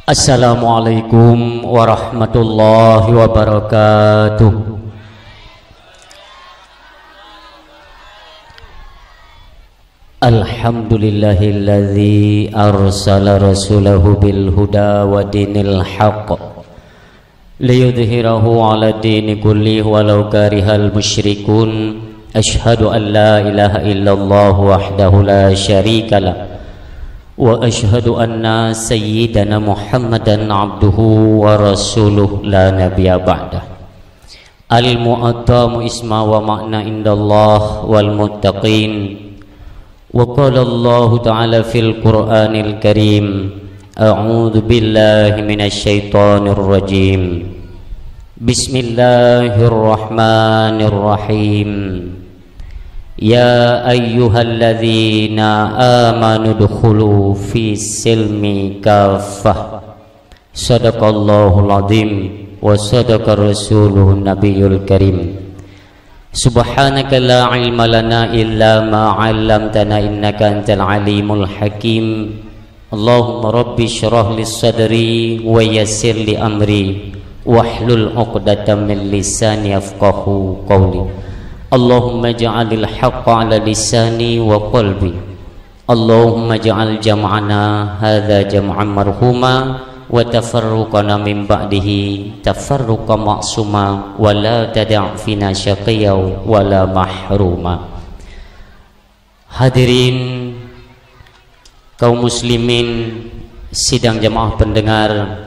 Assalamualaikum warahmatullahi wabarakatuh. Alhamdulillahilladzi arsala rasulahu bil huda wa dinil haqq liyudhhirahu 'ala dini kullihi walau karihal musyrikun. Asyhadu an la ilaha illallah wahdahu la syarikalah wa asyhadu anna sayyidana Muhammadan abduhu wa rasuluh la nabiyya ba'dah. Al-mu'attamu isma wa ma'na indallah wal muttaqin. Wa qala Allah ta'ala fil Qur'anil Karim, a'udzu billahi minasy syaithanir rajim. Bismillahirrahmanirrahim. Ya ayyuhalladzina amanu dukhulu fi silmi kaffah. Sadaqallahul azim wa sadaqa rasuluhun nabiyul karim. Subhanaka la ilma lana illa ma 'allamtana innaka antal alimul hakim. Allahumma rabbi shrah li sadri wa yassir li amri wahlul 'uqdatam min lisani yafqahu qawli. Allahumma ja'alil haqqa 'ala lisani wa qalbi. Allahumma ja'al jam'ana hadza jam'an marhuma wa tafarruqana min ba'dihi tafarruqan ma'suma wa la tad'a fina syaqiyya wa la mahruma. Hadirin kaum muslimin sidang jamaah pendengar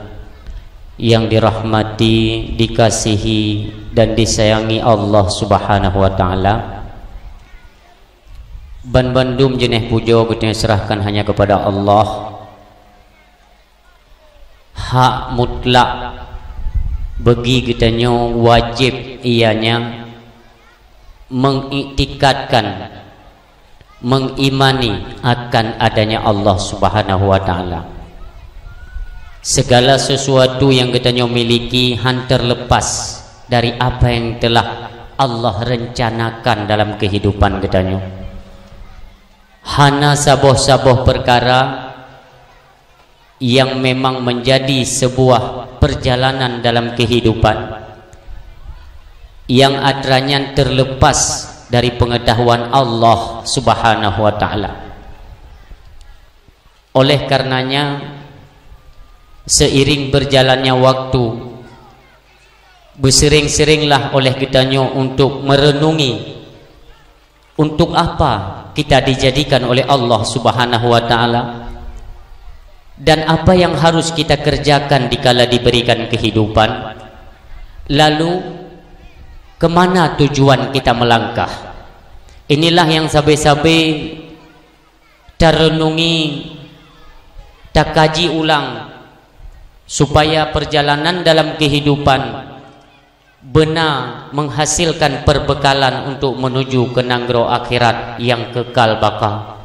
yang dirahmati, dikasihi dan disayangi Allah Subhanahu wa taala. Ban bandum jeneh pujo kita serahkan hanya kepada Allah. Hak mutlak bagi kitanya, wajib ianya mengiktikadkan, mengimani akan adanya Allah Subhanahu wa taala. Segala sesuatu yang kitanya miliki han terlepas dari apa yang telah Allah rencanakan dalam kehidupan kitanya. Hana saboh-saboh perkara yang memang menjadi sebuah perjalanan dalam kehidupan yang adranya terlepas dari pengetahuan Allah Subhanahu wa taala. Oleh karenanya, seiring berjalannya waktu, bersering-seringlah oleh kitanya untuk merenungi untuk apa kita dijadikan oleh Allah Subhanahu wa taala dan apa yang harus kita kerjakan dikala diberikan kehidupan, lalu kemana tujuan kita melangkah. Inilah yang sabe-sabe terenungi, tak kaji ulang, supaya perjalanan dalam kehidupan benar menghasilkan perbekalan untuk menuju ke nanggro akhirat yang kekal baka.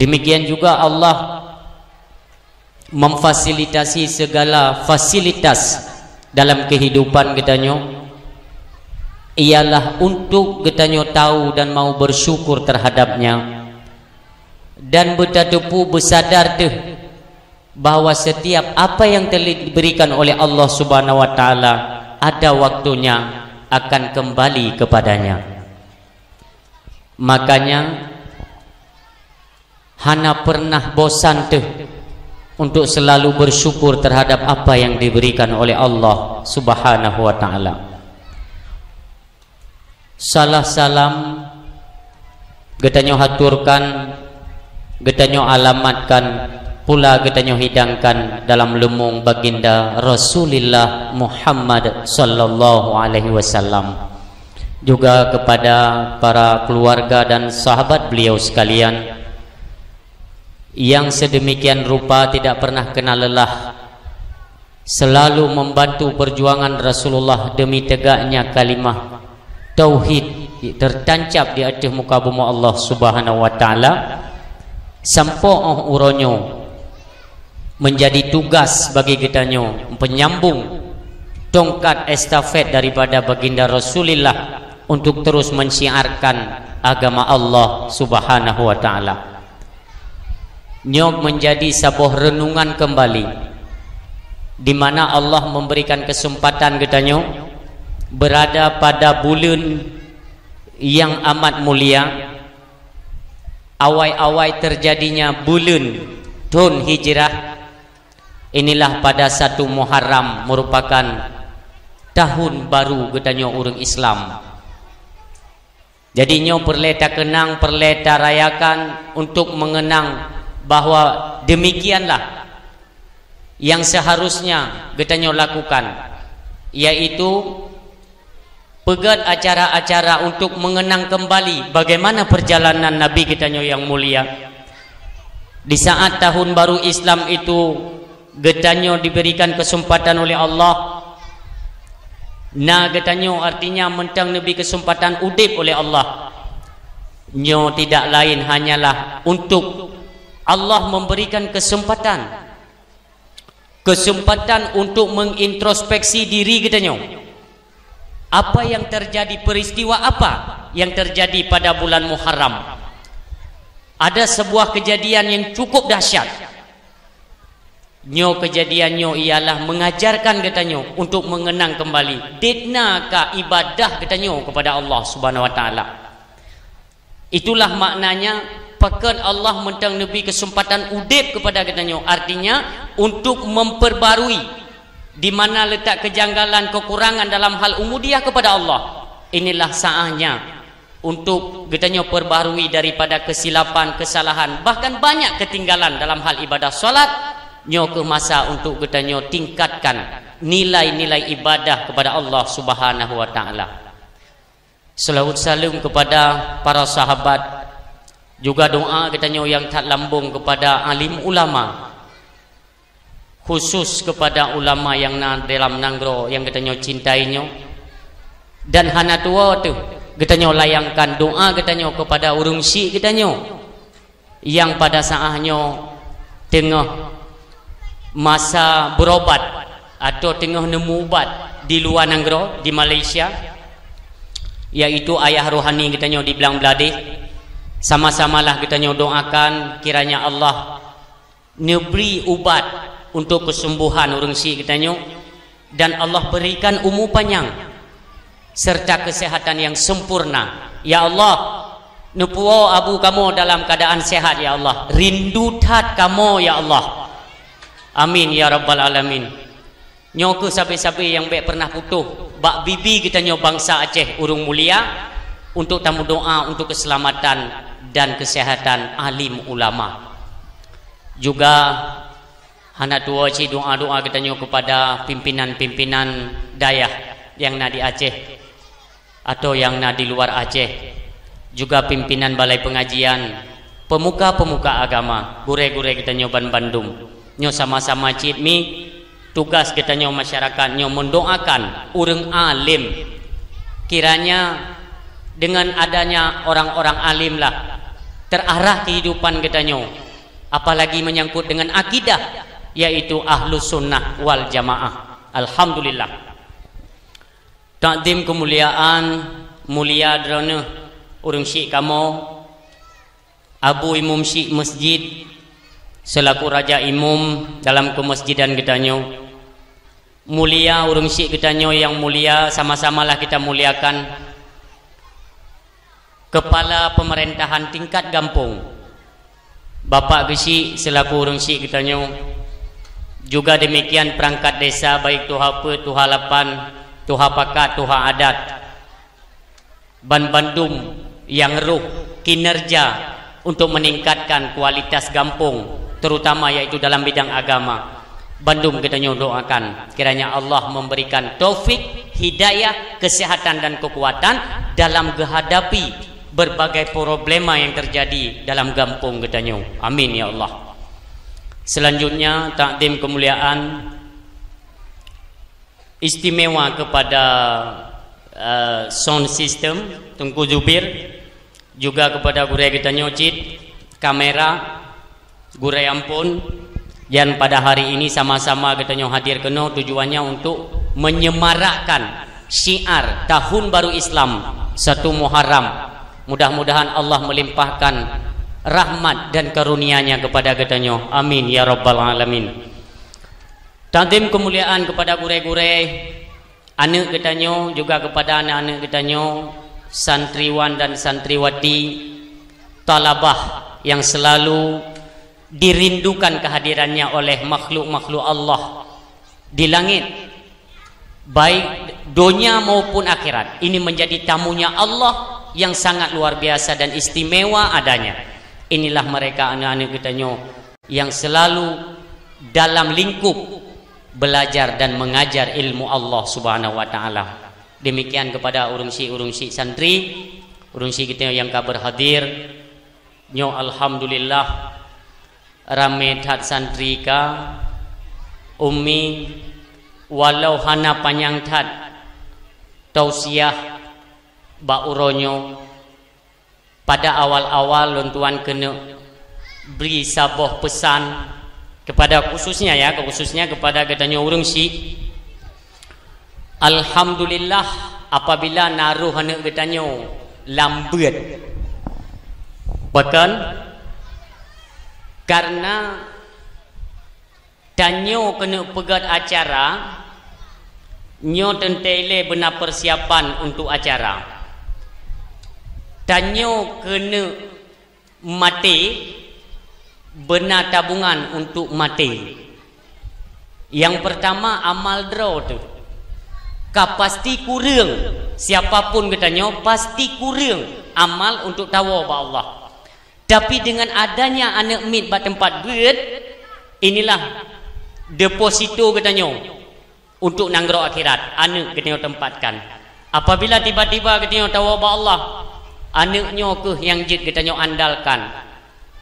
Demikian juga Allah memfasilitasi segala fasilitas dalam kehidupan kitanya, ialah untuk kitanya tahu dan mau bersyukur terhadapnya dan bertadepu bersadar deh bahwa setiap apa yang telah diberikan oleh Allah Subhanahu wa taala ada waktunya akan kembali kepadanya. Makanya hana pernah bosan tuh untuk selalu bersyukur terhadap apa yang diberikan oleh Allah Subhanahu wa taala. Salah salam getanyo haturkan, getanyo alamatkan, pula kita hidangkan dalam lumung baginda Rasulullah Muhammad sallallahu alaihi wasallam, juga kepada para keluarga dan sahabat beliau sekalian yang sedemikian rupa tidak pernah kenal lelah, selalu membantu perjuangan Rasulullah demi tegaknya kalimah tauhid tertancap di atas muka bumi Allah Subhanahu wa taala, sampai uronyo menjadi tugas bagi kitanya penyambung tongkat estafet daripada baginda Rasulullah untuk terus mensiarkan agama Allah Subhanahu wa taala. nyok menjadi sebuah renungan kembali, di mana Allah memberikan kesempatan kita nyok berada pada bulan yang amat mulia, awal-awal terjadinya bulan tahun hijrah. Inilah pada 1 Muharram merupakan tahun baru gedanya orang Islam. Jadi nyo perlu tak kenang, perlu tak rayakan untuk mengenang bahwa demikianlah yang seharusnya gedanya lakukan, yaitu pegat acara-acara untuk mengenang kembali bagaimana perjalanan Nabi kita yang mulia. Di saat tahun baru Islam itu getanyo diberikan kesempatan oleh Allah. Nah getanyo artinya mentang Nabi kesempatan udip oleh Allah. Nyo tidak lain hanyalah untuk Allah memberikan kesempatan untuk mengintrospeksi diri getanyo. Apa yang terjadi, peristiwa apa yang terjadi pada bulan Muharram? Ada sebuah kejadian yang cukup dahsyat. Nyo kejadiannya ialah mengajarkan katanya untuk mengenang kembali ditnaka ibadah katanya kepada Allah Subhanahu wa taala. Itulah maknanya pekan Allah mentang Nabi kesempatan udip kepada katanya, artinya untuk memperbarui di mana letak kejanggalan, kekurangan dalam hal umudiah kepada Allah. Inilah saatnya untuk katanya perbarui daripada kesilapan, kesalahan, bahkan banyak ketinggalan dalam hal ibadah salat. Nyo ke masa untuk kita nyo tingkatkan nilai-nilai ibadah kepada Allah Subhanahu wa taala. Selawat salam kepada para sahabat, juga doa kita nyo yang tak lambung kepada alim ulama, khusus kepada ulama yang dalam nanggro yang kita nyo cintai nyo. Dan hana tua tu kita nyo layangkan doa kita nyo kepada urung syik kita nyo yang pada saatnya tengah masa berobat atau tengah nemu ubat di luar nanggro di Malaysia, yaitu ayah rohani kita nyo di Belang Beladih. Sama-samalah kita nyo doakan kiranya Allah neberi ubat untuk kesembuhan orang si kita nyo, dan Allah berikan umur panjang serta kesehatan yang sempurna. Ya Allah, nupuo abu kamu dalam keadaan sehat ya Allah, rindu tat kamu ya Allah. Amin ya rabbal alamin. Nyo ke sabi-sabi yang baik pernah putuh bak bibi kita nyo bangsa Aceh urung mulia, untuk tamu doa untuk keselamatan dan kesehatan alim ulama. Juga hana tua ci doa-doa kita nyo kepada pimpinan-pimpinan dayah yang na di Aceh atau yang na di luar Aceh, juga pimpinan balai pengajian, pemuka-pemuka agama, gure-gure kita nyo Bandung. Nyo sama-sama cit mi tugas kita nyo masyarakat nyo mendoakan urang alim, kiranya dengan adanya orang-orang alim lah terarah kehidupan kita nyo, apalagi menyangkut dengan akidah, yaitu ahlus sunnah wal jamaah. Alhamdulillah. Takdim kemuliaan mulia drone urang syik kamu Abu Imam Syik Masjid selaku raja imam dalam kemasjidan kita nyo, mulia urang syik kita nyo yang mulia, sama-samalah kita muliakan kepala pemerintahan tingkat kampung Bapak Gesi selaku urang syik kita nyo, juga demikian perangkat desa baik Tuha Pe, Tuha Lapan, Tuha Pakat, Tuha Adat Bandung yang ruh kinerja untuk meningkatkan kualitas kampung, terutama yaitu dalam bidang agama. Bandung kita doakan kiranya Allah memberikan taufik, hidayah, kesehatan dan kekuatan dalam menghadapi berbagai problema yang terjadi dalam kampung kita. Amin ya Allah. Selanjutnya takdim kemuliaan istimewa kepada sound system Tengku Zubir, juga kepada gure kita nyocit kamera gure ampun, dan pada hari ini sama-sama kita hadir kena tujuannya untuk menyemarakkan syiar tahun baru Islam 1 Muharram. Mudah-mudahan Allah melimpahkan rahmat dan karunia-Nya kepada katanya. Amin ya rabbal alamin. Takdim kemuliaan kepada gure-gure, anak katanya, juga kepada anak-anak katanya, santriwan dan santriwati, talabah yang selalu dirindukan kehadirannya oleh makhluk-makhluk Allah di langit, baik dunia maupun akhirat. Ini menjadi tamunya Allah yang sangat luar biasa dan istimewa adanya. Inilah mereka anak-anak katanya yang selalu dalam lingkup belajar dan mengajar ilmu Allah Subhanahu wa taala. Demikian kepada urungsi santri, urungsi kita yang kabar hadir. Nyo alhamdulillah rame tat santri ka ummi walau hana panjang tat tausiah ba uronyo pada awal-awal lontuan kena beri sabuh pesan kepada khususnya kepada katanya urungsi. Alhamdulillah apabila naruh anak katanya lambat, bahkan karena tanyo kena pegat acara, nyo tentele benar persiapan untuk acara. Tanyo kena mati, benar tabungan untuk mati. Yang pertama amal draw tu, pasti kurang. Siapapun katanya pasti kurang amal untuk tawa ba Allah. Tapi dengan adanya anak mit ba tempat duit, inilah deposito katanya untuk nanggro akhirat. Anak katanya tempatkan. Apabila tiba-tiba katanya tawa ba Allah, anaknya ke yang jid katanya andalkan.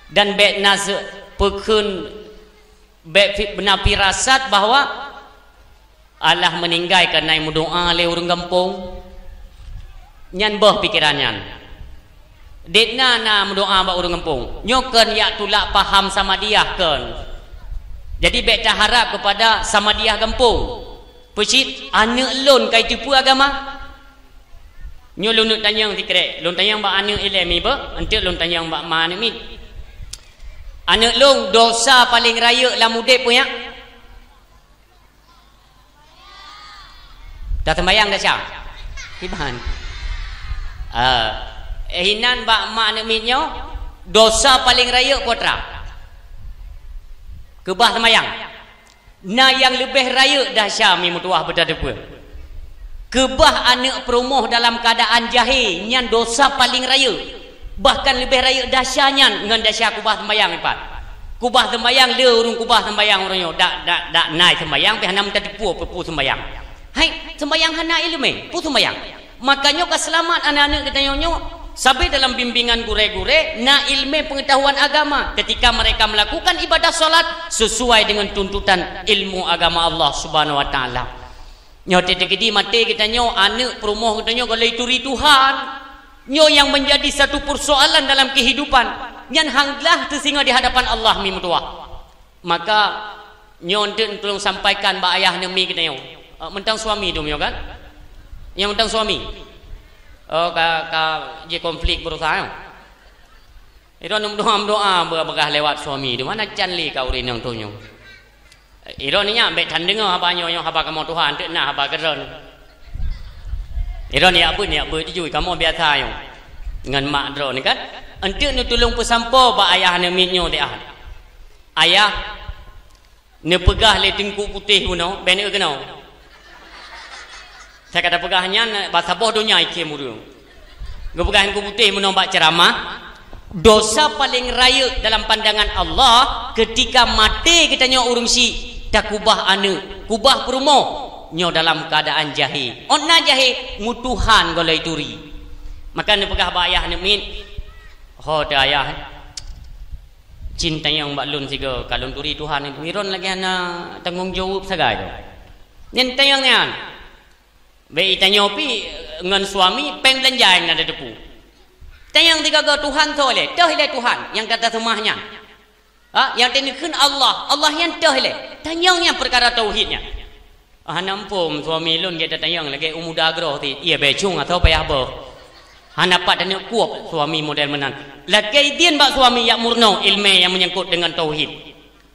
Dan bek nas pekun bek benar firasat bahwa Allah meninggal kerana berdoa le urang kampung. Nyan bah pikirannya. Dekna na berdoa ba urang kampung. Nyokan ya tulak paham sama dia kan. Jadi bek tak harap kepada sama dia kampung. Pecit anak lon kai tipu agama. Nyo lon tanyang tikrek. Lon tanyang ba anak ilmi ba? Ente lon tanyang ba mana mi? Anak long dosa paling raya lah mudek punya. Dah sembahyang dah syah. Hiban. Hinan bak mak anak mitnya dosa paling raya putra. Kebah sembahyang. Nah yang lebih raya dah syah mi mutuah berdepa. Kebah anak perumoh dalam keadaan jahil nyan dosa paling raya. Bahkan lebih raya dahsyatnya dengan dahsyat kubah sembahyang ipat. Kubah sembahyang le urung kubah sembahyang orangnya dak naik sembahyang pe hanam tadi pu sembahyang. Hai sembahyang hana ilmu pu sembahyang. Makanya keselamat anak-anak kita nyonyo sampai dalam bimbingan gure-gure na ilmu pengetahuan agama ketika mereka melakukan ibadah salat sesuai dengan tuntutan ilmu agama Allah Subhanahu wa taala. Nyote tegedi mate kita nyo anak perumoh kita nyo kalau ituri Tuhan. Nyo yang menjadi satu persoalan dalam kehidupan nyan hanglah tersinga di hadapan Allah mi mutuah. Maka nyo enten tolong sampaikan ba ayah nemi kita nyo mentang suami tu kan yang mentang suami je konflik berusaha itu doa berkah lewat suami tu mana canli kau rin yang tu nyo ironinya ambek tan dengar apa nyo haba kamu Tuhan tak nah haba geron. Ira ni apa jujur kamu biasa yo. Dengan mak dro ni kan. Ente ni tolong pesampo ba ayah ne mitnyo dia. Ayah ne pegah le tengku putih puno, bene kena. Saya kata pegahnya bahasa boh dunia iki muru. Gepegah tengku putih puno bak ceramah. Dosa paling raya dalam pandangan Allah ketika mati kita nyo urungsi dak kubah anu, kubah perumoh. Nyo dalam keadaan jahil. Onna jahil mutuhan golai turi. Maka ni pegah ba ayah ni min. Ho da ayah. Cinta yang mbak lun siga kalon turi Tuhan itu miron lagi ana tanggung jawab sagai tu. Nyen tayang nian. Be itanyo pi ngan suami peng belanjaan ada depu. Tayang tiga ga Tuhan tole. Dah ile Tuhan yang kata semahnya. Yang tenikun Allah yang dah ile. Tanyangnya perkara tauhidnya. Nampum suami lun kita tanyang lagi umuda agroh ti ia becung atau payah boh Han dapat dan kuat suami model menan. Laki dia bak suami yang murno ilmu yang menyangkut dengan tauhid.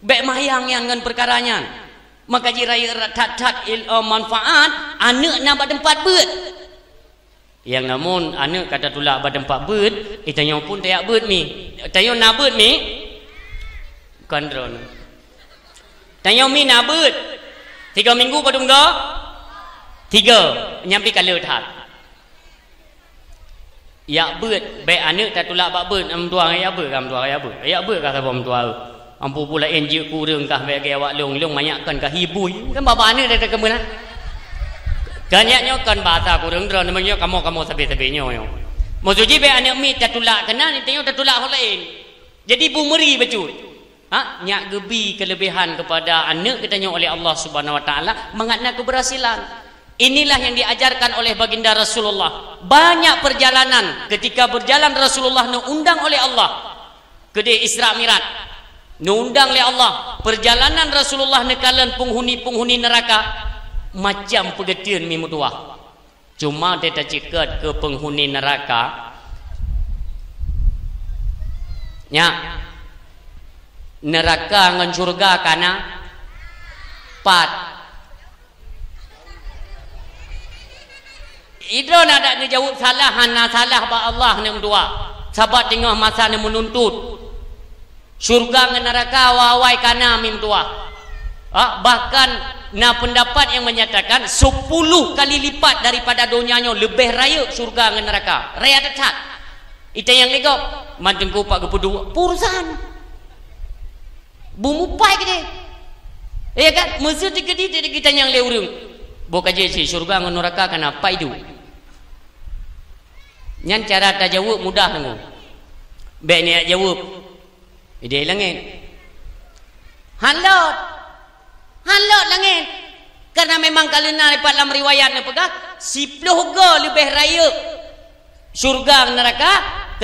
Baik mayang yang dengan perkaranya. Maka jiraya tat manfaat anak nak bak tempat beut. Yang namun anak kata tulak bak tempat beut, itanya pun tak beut mi. Tanya nak beut mi. Kandron. Tanya mi nak beut. 3 minggu padung dah. 3 nyampi kala tat. Ya beut baik anak tak tulak bak beut am tua ya beut kam tua ya beut. Ya beut kata pom tua. Ampu pula enje kurang kah bagi awak long banyakkan kah hibui. Kan bapa anak dah kemudian. Kanyaknya kan bahasa kurang drone namanya kamu sabe-sabenya yo. Maksudnya baik anak mi tak tulak kena ni tengok tak tulak orang lain. Jadi bumeri becut. Ha nyak gebi kelebihan kepada anak ditanya oleh Allah Subhanahu Wa Taala mengatna keberhasilan. Inilah yang diajarkan oleh baginda Rasulullah. Banyak perjalanan ketika berjalan Rasulullah diundang oleh Allah ke Isra Mi'raj. Diundang oleh Allah. Perjalanan Rasulullah nekalan penghuni-penghuni neraka macam pegetian mi mutuah. Cuma dia tak cekat ke penghuni neraka. Ya. Neraka dengan surga kana pat. Idron ada ngejawab salah hana salah ba Allah nem dua. Sabat tengah masa nem menuntut. Syurga dengan neraka wawai kana mim tua. Bahkan na pendapat yang menyatakan 10 kali lipat daripada dunianya lebih raya syurga dengan neraka. Raya dekat. Itu yang legok mantengku pak kepudu purusan. Bumupai ke dia. Ya kan? Mesti kita yang leurung. Bukan je si syurga dengan neraka kenapa itu? Nyan cara tak jawab mudah nunggu. Baik ni jawab. Dia langit. Hanlot langit. Karena memang kalau nak dalam riwayat ni pegah 10 lebih raya syurga neraka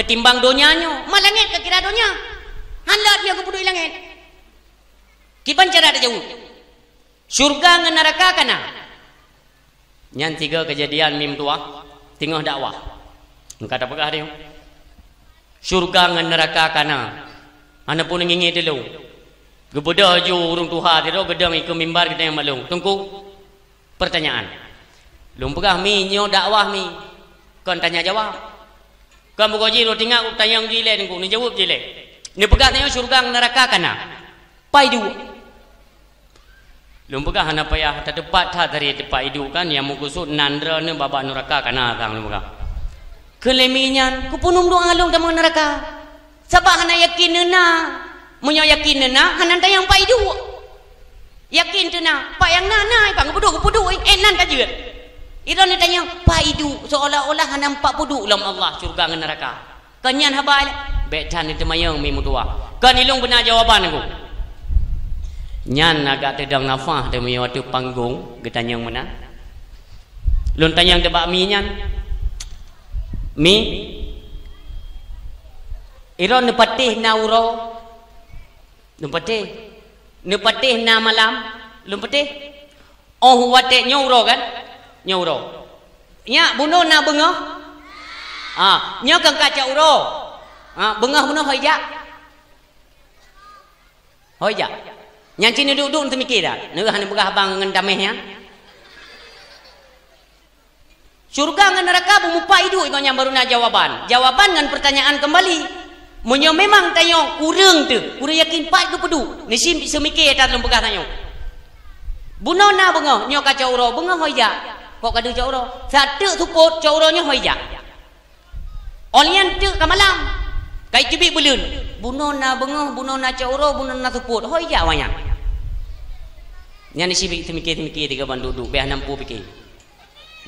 ketimbang dunianya. Mal langit ke kira dunia. Hanlot dia kepudu langit. Kipan cara tak jawab. Syurga dengan neraka kana. Nyan 3 kejadian mim tua tengah dakwah. Kata pegah dia. Syurga dengan neraka kana. Ana pun ngingi dulu. Gebedah ju urung Tuhan dia gedang ikut mimbar kita yang malung. Tunggu pertanyaan. Lum pegah mi nyo dakwah mi. Kon tanya jawab. Kan buka ji lo tinggal tanya jile tunggu ni jawab jile. Ni pegah tanya syurga dengan neraka kana. Pai du. Lum pegah ana payah tak tepat dari tepat hidup kan yang mengkusut nandra ni baba neraka kana tang lum pegah. Keleminyan kupunum doa alung dalam neraka. Sabah hana yakin na. Munyo yakin na hanan tayang pai du. Yakin tu na, pai yang na pang kupudu nan ka je. Iro ni tanya pai du seolah-olah hanan 40 dalam Allah syurga dengan neraka. Kanyan habai betan itu mayang mi mutua. Kan ilung benar jawaban aku. Nyan agak tedang nafah demi waktu panggung getanya mana. Lun tanya debak mi nyan. Mi iron nepatih na uro nepatih na malam lumpatih oh wate nyauro kan nyauro nya bunuh na bengah nya kang kaca uro bengah bunuh hoja yang cini duduk untuk mikir dah negah ni begah bang dengan damehnya syurga dengan neraka bumupai du ikutnya baru nak jawaban dengan pertanyaan kembali munyo memang tanya kurang yakin pat ke pedu ni sim semikir tak dalam begah tanya bunuh na bengah nyo kaca uro bengah hoja kok kada ca uro satu support ca uronya hoja olian tu ka malam kai cibik belun bunuh na bengah bunuh na ca uro bunuh na support hoja wanya nyani sibik semikir tiga banduduk beh 60 pikir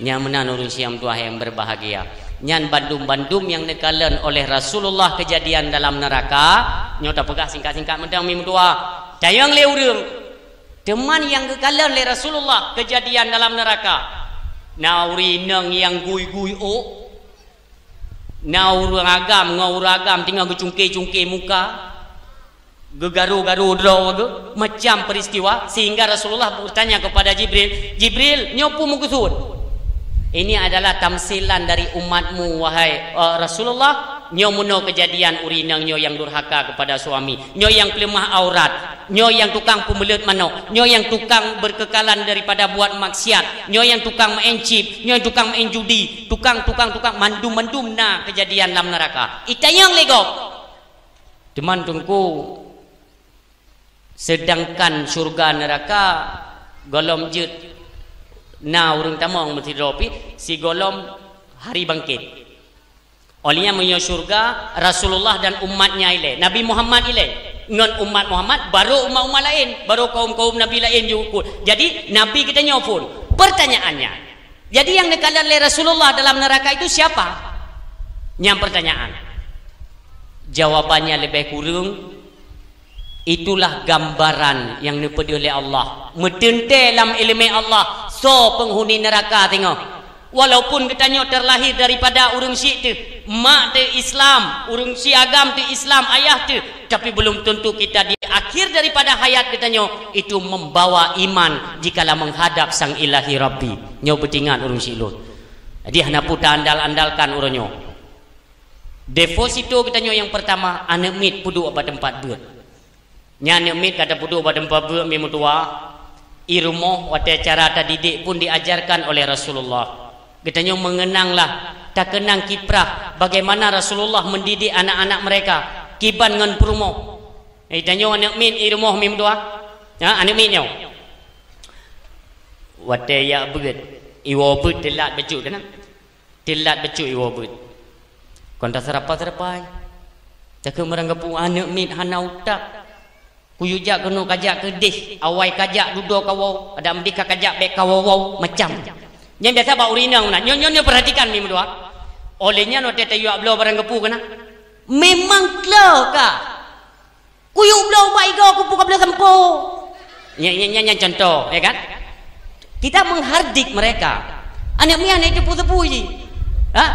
nya menan urun siam tuah yang berbahagia nyan bandum-bandum yang nekalan oleh Rasulullah kejadian dalam neraka nyota pegah singkat-singkat mendang mi tua dayang leurung teman yang kekalan oleh Rasulullah kejadian dalam neraka nauri nang yang gui-gui naur agam tinggal gecungke-cungke muka gegaru-garu draw macam peristiwa sehingga Rasulullah bertanya kepada Jibril nyopu mugusud Ini adalah tamsilan dari umatmu wahai Rasulullah. Nyo muno kejadian urinang nyo yang durhaka kepada suami, nyo yang kelemah aurat, nyo yang tukang pemelut manok, nyo yang tukang berkekalan daripada buat maksiat, nyo yang tukang mencip, nyo yang tukang main judi, tukang mandum nah kejadian dalam neraka. Itayang legok. Teman tungku. Sedangkan surga neraka golom jut na urang tamong mesti dropi si golom hari bangkit. Olehnya menyo surga Rasulullah dan umatnya ile, Nabi Muhammad ile, non umat Muhammad baru umat lain, baru kaum Nabi lain juga. Jadi Nabi kita nyopun. Pertanyaannya, jadi yang dikatakan oleh Rasulullah dalam neraka itu siapa? Yang pertanyaan. Jawabannya lebih kurang. Itulah gambaran yang dipedi oleh Allah. Metente dalam ilmu Allah. So penghuni neraka tengok. Walaupun katanya terlahir daripada urang Syik tu, mak tu Islam, urang Syik agam tu Islam, ayah tu, tapi belum tentu kita di akhir daripada hayat katanya itu membawa iman jikalau menghadap sang ilahi Rabbi. Nyo betingan urang Syik lut. Jadi hana puta andalkan urangnya. Deposito katanya yang pertama anak mit pudu apa tempat beut. Nya anak mit kata pudu apa tempat beut memu tua. Irumoh wate cara didik pun diajarkan oleh Rasulullah. Katanya mengenanglah tak kenang kiprah bagaimana Rasulullah mendidik anak-anak mereka kiban ngan perumo. Katanya anak min irumoh mim dua. Ha anak min nyo. Wate ya beut. Iwo beut telat becut kan. Telat becut iwo beut. Konta serapa-serapai. Tak meranggapu anak min hana utak. Kuyujak kena kajak kedih, awai kajak duduk kawau, ada mendika kajak bek kawau macam. Yang biasa bau urinang nak. Nyo perhatikan mim dua. Olehnya no tete yu ablo barang kepu kana. Memang klau ka. Kuyu blau bai go kupu ka blau sempo. Nya contoh, ya kan? Kita menghardik mereka. Anak mian itu putu-putu ji. Ha?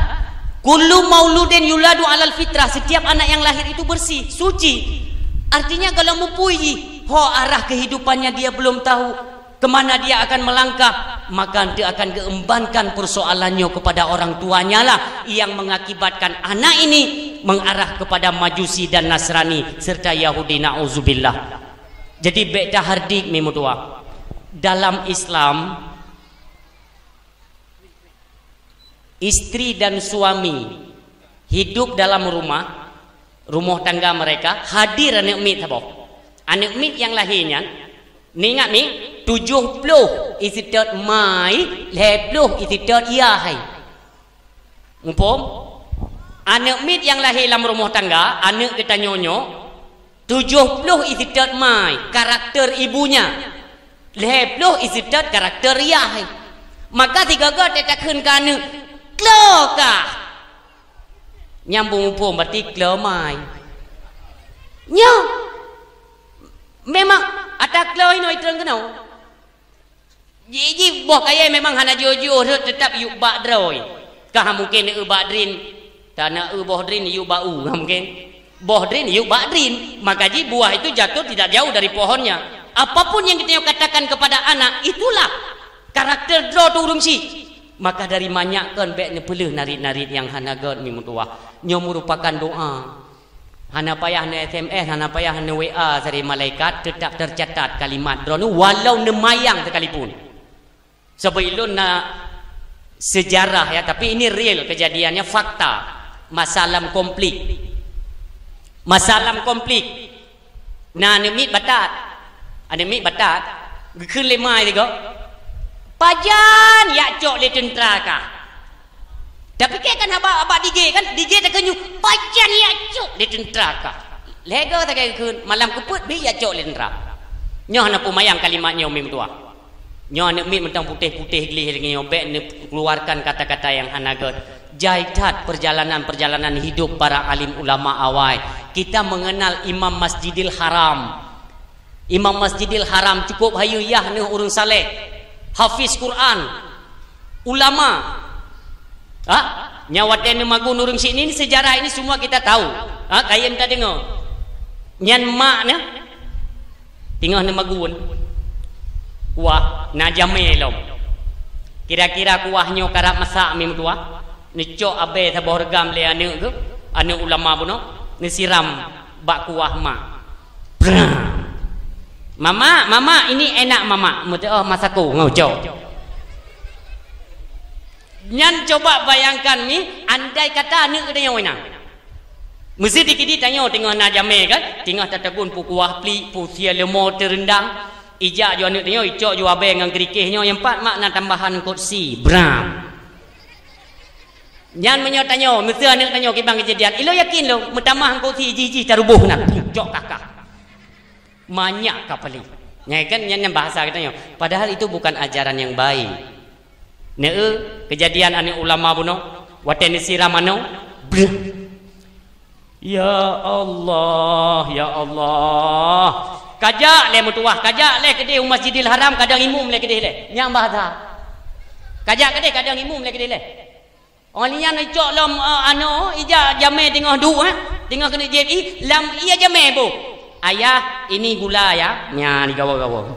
Kullu mauludin yuladu alal fitrah. Setiap anak yang lahir itu bersih, suci. Artinya kalau mempui arah kehidupannya dia belum tahu kemana dia akan melangkah, maka dia akan keembankan persoalannya kepada orang tuanya lah yang mengakibatkan anak ini mengarah kepada Majusi dan Nasrani serta Yahudi na'udzubillah. Jadi beda hardik memutua dalam Islam, istri dan suami hidup dalam rumah tangga mereka, hadir anak mit apa? Anak mit yang lahirnya ni ingat ni 70 isi tot mai 70 isi tot iahai. Umpam anak mit yang lahir dalam rumah tangga, anak kita nyonyo 70 isi tot mai karakter ibunya, 70 isi tot karakter iahai. Maka tiga god tetakun ka anak klokah nyambung pun berarti kelemai. Nya memang ada keloi no itu kenau. Jadi boh kaya memang hana jojo tetap yuk badroi. Kah mungkin u badrin tanah u bohdrin yuk bau mungkin. Bohdrin yuk badrin, maka ji buah itu jatuh tidak jauh dari pohonnya. Apapun yang kita katakan kepada anak itulah karakter draw turun si. Maka dari manyakkan beknya pelih narit-narit yang hana god mimutua nyo merupakan doa. Hana payah na SMS, hana payah na WA dari malaikat tetap tercatat kalimat drone walau nemayang sekalipun. Sebelum na sejarah ya, tapi ini real kejadiannya, fakta. Masalah konflik. Masalah konflik. Nah, nemit batat. Nemit batat. Gekun lemai tiga. Pajan ya cok le tentera kah. Tapi kan abak dige kan dige tak kenyu pajan ya cok le tentera kah. Lega tak kun malam keput bi ya cok le tentera. Nyoh na pumayang kalimat nyoh mim tua. Nyoh nak mi mentang putih-putih gelih dengan nyobek ni keluarkan kata-kata yang hanagot. Jaitat perjalanan hidup para alim ulama awal. Kita mengenal Imam Masjidil Haram. Imam Masjidil Haram cukup hayu yah ni urang saleh. Hafiz Quran, ulama, nyawa tene magun urung sini sejarah ini semua kita tahu. Kaya minta dengar, nyan maknya, tinggal ni magun, wah najame lom, Kira-kira kuahnya karap masak mi tua. Ni cok abe thabor gam le anu ke. Anu ulama puno ni siram bak kuah mak. Mama ini enak mama. Mesti oh masaku ngau cok. Nyan coba bayangkan ni andai kata anu kita yang wenang. Mesti dikidi tanya tengah nak jame kan, tengah tatagun pu kuah pli, pu sia lemo terendang. Ijak jo anu tanya, icok jo abeng ngang kerikehnya yang empat makna tambahan kursi. Bram. Nyan menyo tanya, mesti anu tanya kibang kejadian. Ilo yakin lo, mentamah kursi jiji tarubuh nak. Cok kakak. Banyak kapali. Nyai kan nyan bahasa kita tanya. Padahal itu bukan ajaran yang baik. Kejadian anu ulama buno, waten siram anu. Ya Allah, ya Allah. Kajak le mutuah, kajak le kedai Masjidil Haram kadang imum le kedai le. Nyang bahasa. Kajak kedai kadang imum le kedai le. Orang lian icok lam anu ija jame tengah dua, tengah kena JI lam ia jame bu. Ayah, ini gula ya. Nya di gawa-gawa.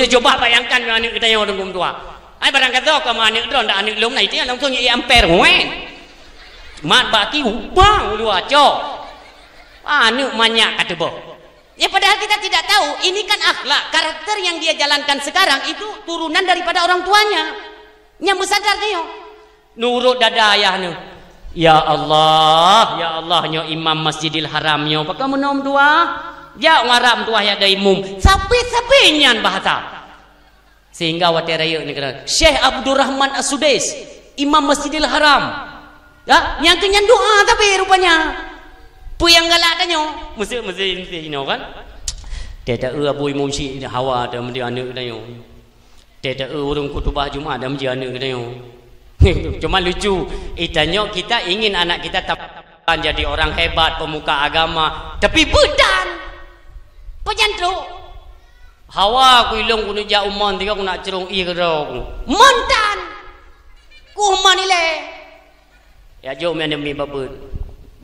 Coba bayangkan anak kita yang orang tua. Ai barang kata ke mana dron dak anak lom nai dia langsung i ampere wen. Mat baki ubang dua cok. Anu banyak kata boh. Ya padahal kita tidak tahu, ini kan akhlak, karakter yang dia jalankan sekarang itu turunan daripada orang tuanya. Yang sadar dia. Nurut dada ayahnya. Ya Allah nyo imam Masjidil Haram nyo pakai menom dua. Ja ngaram tuah ya dari imum. Sapi nyan bahasa. Sehingga wate raya ni kata Syekh Abdurrahman As-Sudais, imam Masjidil Haram. Ya, yang kenyan doa tapi rupanya. Pu yang galak tanya, mesti ino kan. Tidak abu imam si hawa ada menjadi anak tanya. Tidak urung kutubah Jumat ada menjadi anak tanya. Cuma lucu, itanya kita ingin anak kita jadi orang hebat, pemuka agama, tapi budan. Pejantro. Hawa ku ilong ku ja umon tiga ku nak cerung i kerong. Montan. Ku manile. Ya jo me mi babut.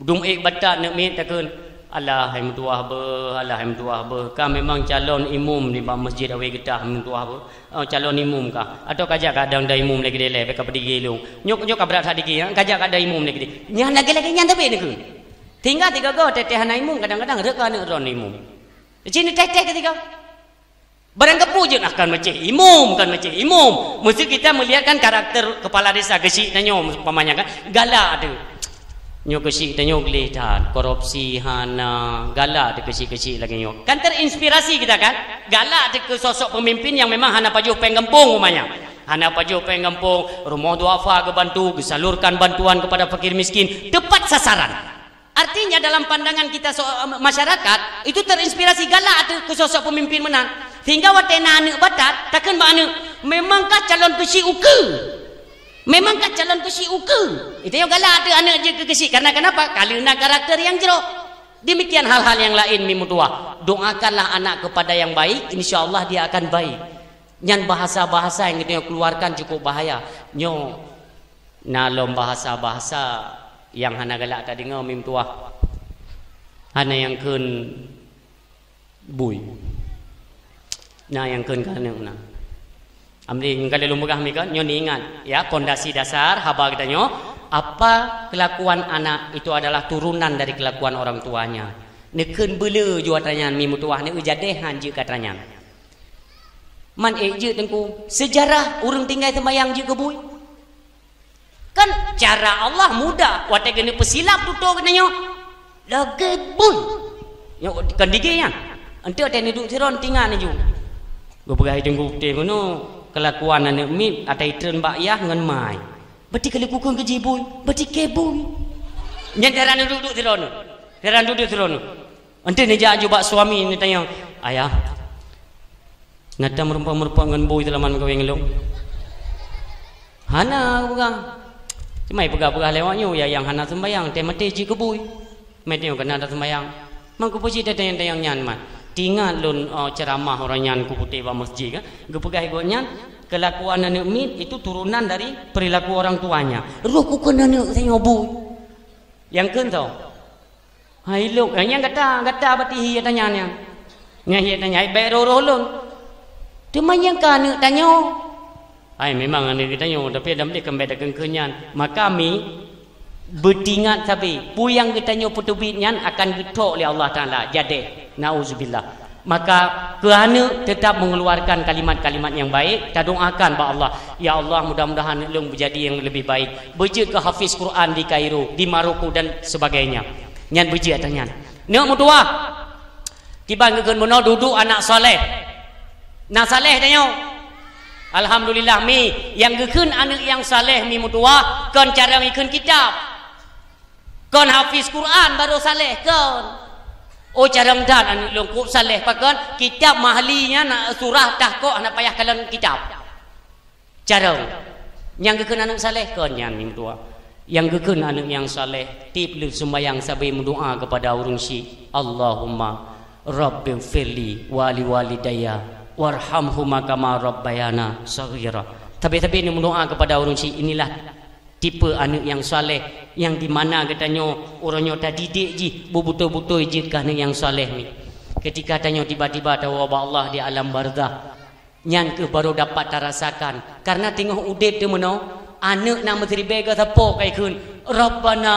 Dung ek batat nak mi takun. Allah hai mutuah ber. Kau memang calon imam di masjid awe getah mutuah ber. Calon imam kah? Atau kajak kadang da imam lagi dele beka pergi gelung. Nyok kabrat hadiki ya. Kajak kada imam lagi de. Nyah lagi nyang tapi nak. Tinggal tiga go teteh anak imam kadang-kadang reka anak ron imam. Cini teteh ketika barang kepujuk akan macam imam kan macam imam. Mesti kita melihatkan karakter kepala desa gesik tanya umpamanya kan galak ada. Nyo gesik tanya geledah korupsi hana galak ada gesik-gesik lagi nyo. Kan terinspirasi kita kan. Galak ada ke sosok pemimpin yang memang hana pajuh penggempung umpamanya. Hana pajuh penggempung rumah duafa ke bantu, salurkan bantuan kepada fakir miskin tepat sasaran. Artinya dalam pandangan kita masyarakat itu terinspirasi galak ada ke sosok pemimpin menang. Hingga watena anak batat takkan mana memangkah calon kesi uke. Memangkah calon kesi uke. Itu yang galak ada anak je ke kesi. Karena kenapa? Karena karakter yang jeruk. Demikian hal-hal yang lain mimutua. Doakanlah anak kepada yang baik, insyaallah dia akan baik. Nyan bahasa-bahasa yang kita keluarkan cukup bahaya. Nyo nalom bahasa-bahasa yang hana galak tadi ngau mimutua. Hana yang kun bui. Nah yang kun kan yang amri kalau lumugah mikan nyo ni ingat ya pondasi dasar haba kita nyo apa kelakuan anak itu adalah turunan dari kelakuan orang tuanya. Nekeun beuleu ju katanya mi mutuah ni jadehan je katanya. Man je tengku sejarah urang tinggal sembayang je kebui. Kan cara Allah mudah wate kena pesilap tutuk katanya. Lagi bun. Yo kan digenya. Ante ate ni duk siron tinggal ni ju. Go pegai tengku te ngono kelakuan anak mi atai tren mbak yah ngan mai. Berarti kalau kukun ke jibui, berarti kebui. Yang teran duduk terono, teran duduk terono. Ante ni jaju bak suami ni tanya, ayah, nata merupa ngan bui telaman kau yang long. Hana bukan, cuma pegah-pegah lewatnya ya yang hana sembayang, temate ji kebui, mete kena ada sembayang. Mangku puji datang-datang nyan man. Tinggal lun ceramah orang nyan ku putih ba masjid kan, gepegah igotnya. Kelakuan anak mit itu turunan dari perilaku orang tuanya. Roh ku kena anak saya bu. Yang kun tau. Hai luk, yang kata berarti hiya tanya nya. Nya hiya tanya baik roh lun. Dia yang kan anak tanya. Ai memang ane kita nyo tapi dalam dia kembali ke kenyan. Maka kami bertingat tapi puyang kita nyo putubitnya akan getok oleh Allah Taala. Jadi nauzubillah. Maka kerana tetap mengeluarkan kalimat-kalimat yang baik, kita doakan ba Allah, ya Allah mudah-mudahan long menjadi yang lebih baik. Beje ke hafiz Quran di Kairo, di Maroko dan sebagainya. Nyan beje atanyan. Nek mutua. Tiba ngeun mono duduk anak soleh. Nak saleh tanyo. Alhamdulillah mi yang gekeun anak yang saleh mi mutua kon cara ngikeun kitab. Kon hafiz Quran baru saleh kon. Oh jarang dan anak lengkup saleh pakan kitab mahlinya nak surah tahqiq nak payah kalian kitab. Jarang. Yang gekeun anak saleh kon yang mi mutua. Yang gekeun anak yang saleh tip lu sembahyang sabai mendoa kepada urang si Allahumma rabbighfirli wa liwalidayya warhamhuma kama rabbayana shaghira. Tapi ni mendoa kepada orang si inilah tipe anak yang soleh yang di mana katanya orangnya dah didik ji betul-betul je anak yang soleh ni. Ketika tanya tiba-tiba tahu Allah di alam barzah nyan ke baru dapat terasakan karena tengok udip tu meno anak nak menteri bega siapa kai kun Rabbana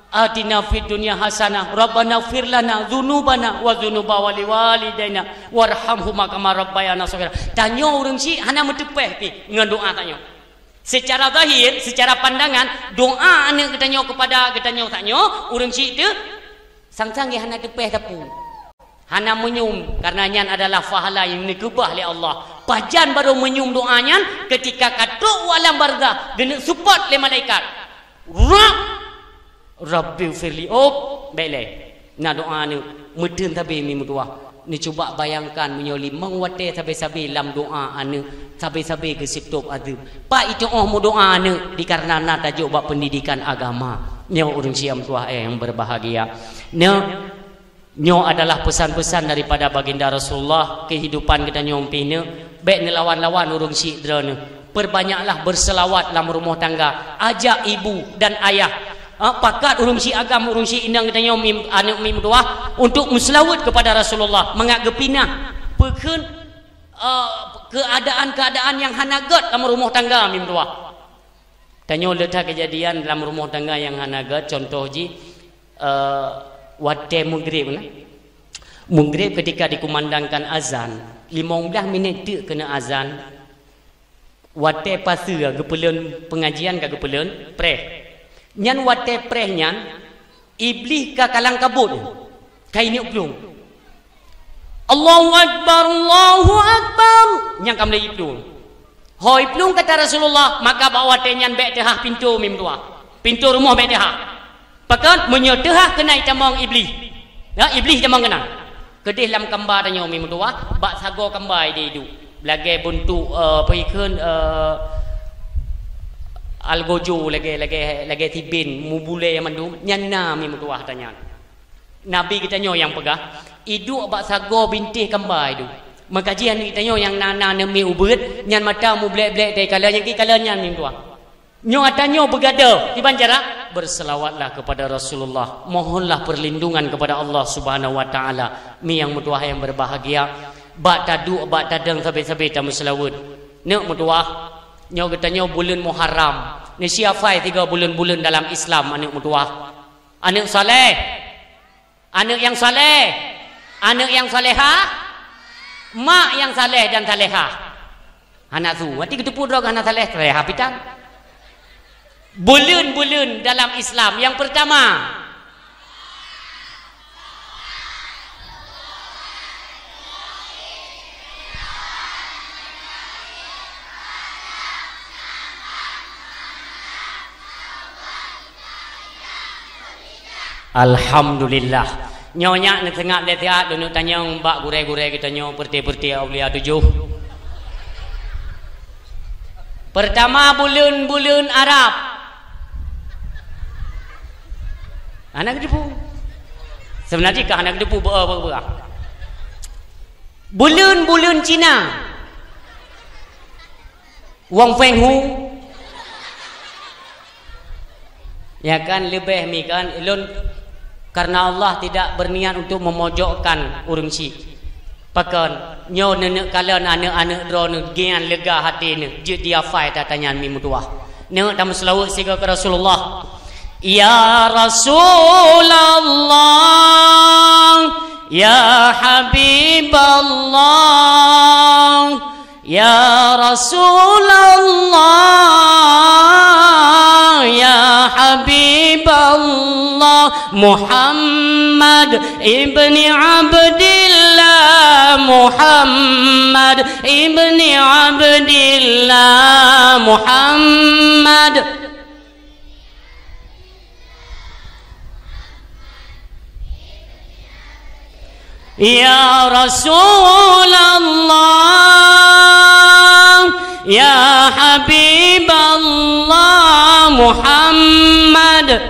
atina fid dunya hasanah rabbana ighfir lana dzunubana wa dzunuba waliwalidaina warhamhuma kama rabbayana shaghira. Tanya urang si hana metepeh pi ngan doa tanya. Secara zahir, secara pandangan doa anak katanya kepada katanya tanya urang si tu sang-sang hana tepeh tapu. Hana menyum karena nyan adalah pahala yang dikubah oleh Allah. Pajan baru menyum doanya ketika katuk alam barzah dengan support oleh malaikat. Rabbi firli baiklah. Nah doa ni medun tapi mi mutua. Ni cuba bayangkan menyoli mengwate sabi-sabi dalam doa ane sabi-sabi ke siptop adu. Pak itu mu doa ane dikarenakan tajuk bab pendidikan agama. Nyo urang siam tua yang berbahagia. Nyo adalah pesan-pesan daripada baginda Rasulullah kehidupan kita nyompine baik nelawan-lawan urang si drone. Perbanyaklah berselawat dalam rumah tangga. Ajak ibu dan ayah pakat urung si agam urung si indang katanya anak mim doa untuk menselawat kepada Rasulullah mengagepina pekeun keadaan-keadaan yang hanagat dalam rumah tangga mim doa. Tanya letak kejadian dalam rumah tangga yang hanagat contoh ji wate maghrib nah. Maghrib ketika dikumandangkan azan 15 minit tu kena azan wate pasu gepeleun pengajian ka gepeleun preh nyan wate preh nyan iblis ka kalang kabut kai ni uplung Allahu akbar nyang kam lei uplung hoi uplung kata Rasulullah maka bawa wate nyan bek tehah pintu mim tua pintu rumah bek tehah pakat menyedehah kena itamong iblis ya iblis jamang kena kedih lam kembar tanya mim tua bak sago kembar dia hidup lagi buntu perikeun algojo lagi tibin mubule yang mandum nyana mi mutuah tanya nabi kita nyo yang pegah idu bak sago bintih kembar itu makajian kita nyo yang nana nemi ubet nyan mata mu blek-blek tai kala yang ki kala nyan mi mutuah nyo atanyo begada di banjara berselawatlah kepada Rasulullah mohonlah perlindungan kepada Allah Subhanahu wa taala mi yang mutuah yang berbahagia bak tadu bak tadang sabe-sabe tamu selawat nek mutuah nyo katanya bulan Muharram ni siafai 3 bulan-bulan dalam Islam anak mutuah anak saleh anak yang saleh anak yang salehah mak yang saleh dan salehah anak tu mati ketepu drog anak saleh salehah pitan bulan-bulan dalam Islam yang pertama Alhamdulillah nyonya nak tengah lihat dulu tanya mbak gure-gure kita nyo perti-perti aulia 7 pertama bulan-bulan Arab anak depu sebenarnya kah anak depu bulan-bulan Cina Wong Feng Hu ya kan lebih mi kan ilun karena Allah tidak berniat untuk memojokkan urung si Pakan nyo nenek kalian anak-anak drone gian lega hati ne je dia fai tanya mi mutuah ne dalam selawat siga ke Rasulullah ya Rasulullah ya Habiballah ya Rasulullah ya Habiballah Muhammad ibni Abdillah Muhammad ibni Abdillah Muhammad ya Rasulullah ya Habiballah Muhammad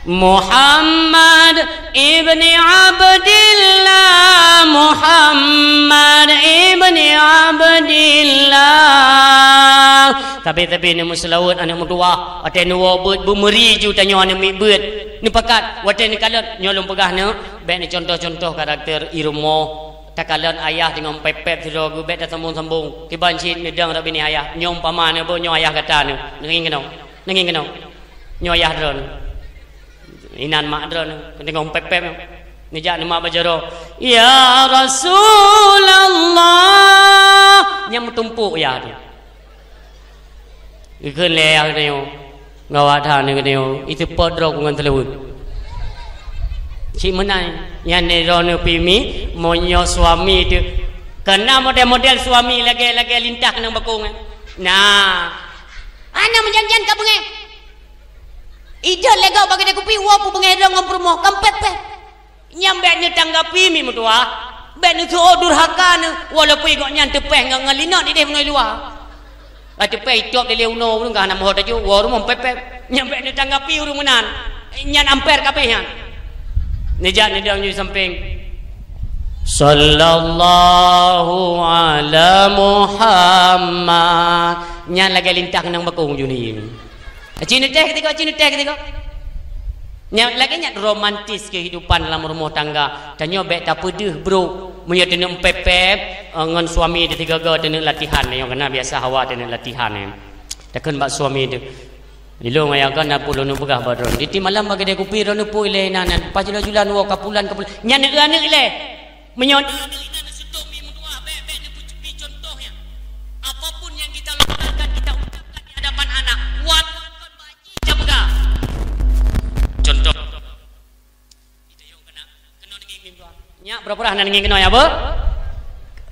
Muhammad ibni Abdillah Muhammad ibni Abdillah tapi ni muslawat anak mutua ate nuwa beut bumeri ju tanya anak mi beut ni pakat wate ni kalat nyolong pegah ne baik ni contoh-contoh karakter irumo takalan ayah dengan pepep sudah gu bet sambung-sambung tiban cin ni dang rabini ayah nyom pamane bo nyo ayah kata ne nging kenau nyo ayah dron inan mak dron dengan pepep ni jak ni mak bajaro ya Rasulullah nyam tumpuk ya tu ikun leang ni ngawat han ni itu podrok ngan telewut si menai yang ni ron pimi monyo suami tu kena model-model suami lagi lintah nang bakung nah ana menjanjian ka bengai ida lega bagi dia kupi wa pu bengai dong ngompromo kampet pe nyambe ni tanggapi mi mutua ben tu durhaka ne walaupun igok nyan tepeh ngalina di dia bengai luar ada pay top dia leuno pun kan nama hoda ju waru mempepep nyampe ni tanggapi urung menan nyan amper kabeh han nejak ni dang ju samping sallallahu ala Muhammad nyan lagi lintah nang bakung ju ni cini teh ketika nyan lagi nyan romantis kehidupan dalam rumah tangga tanyo bek tak pedih bro punya tena pepep ngan suami dia tiga tena latihan yang kena biasa hawa tena latihan takkan bak suami dia ilung ayang kan puluh nu pegah badron di malam bagi dia kupi ron pu ile nanan pajulan wa kapulan nyan anak ile menyon apapun yang kita lakukan kita ucapkan di hadapan anak buat jaga contoh kita yang kena dengan nyak berapa dah dengan kena apa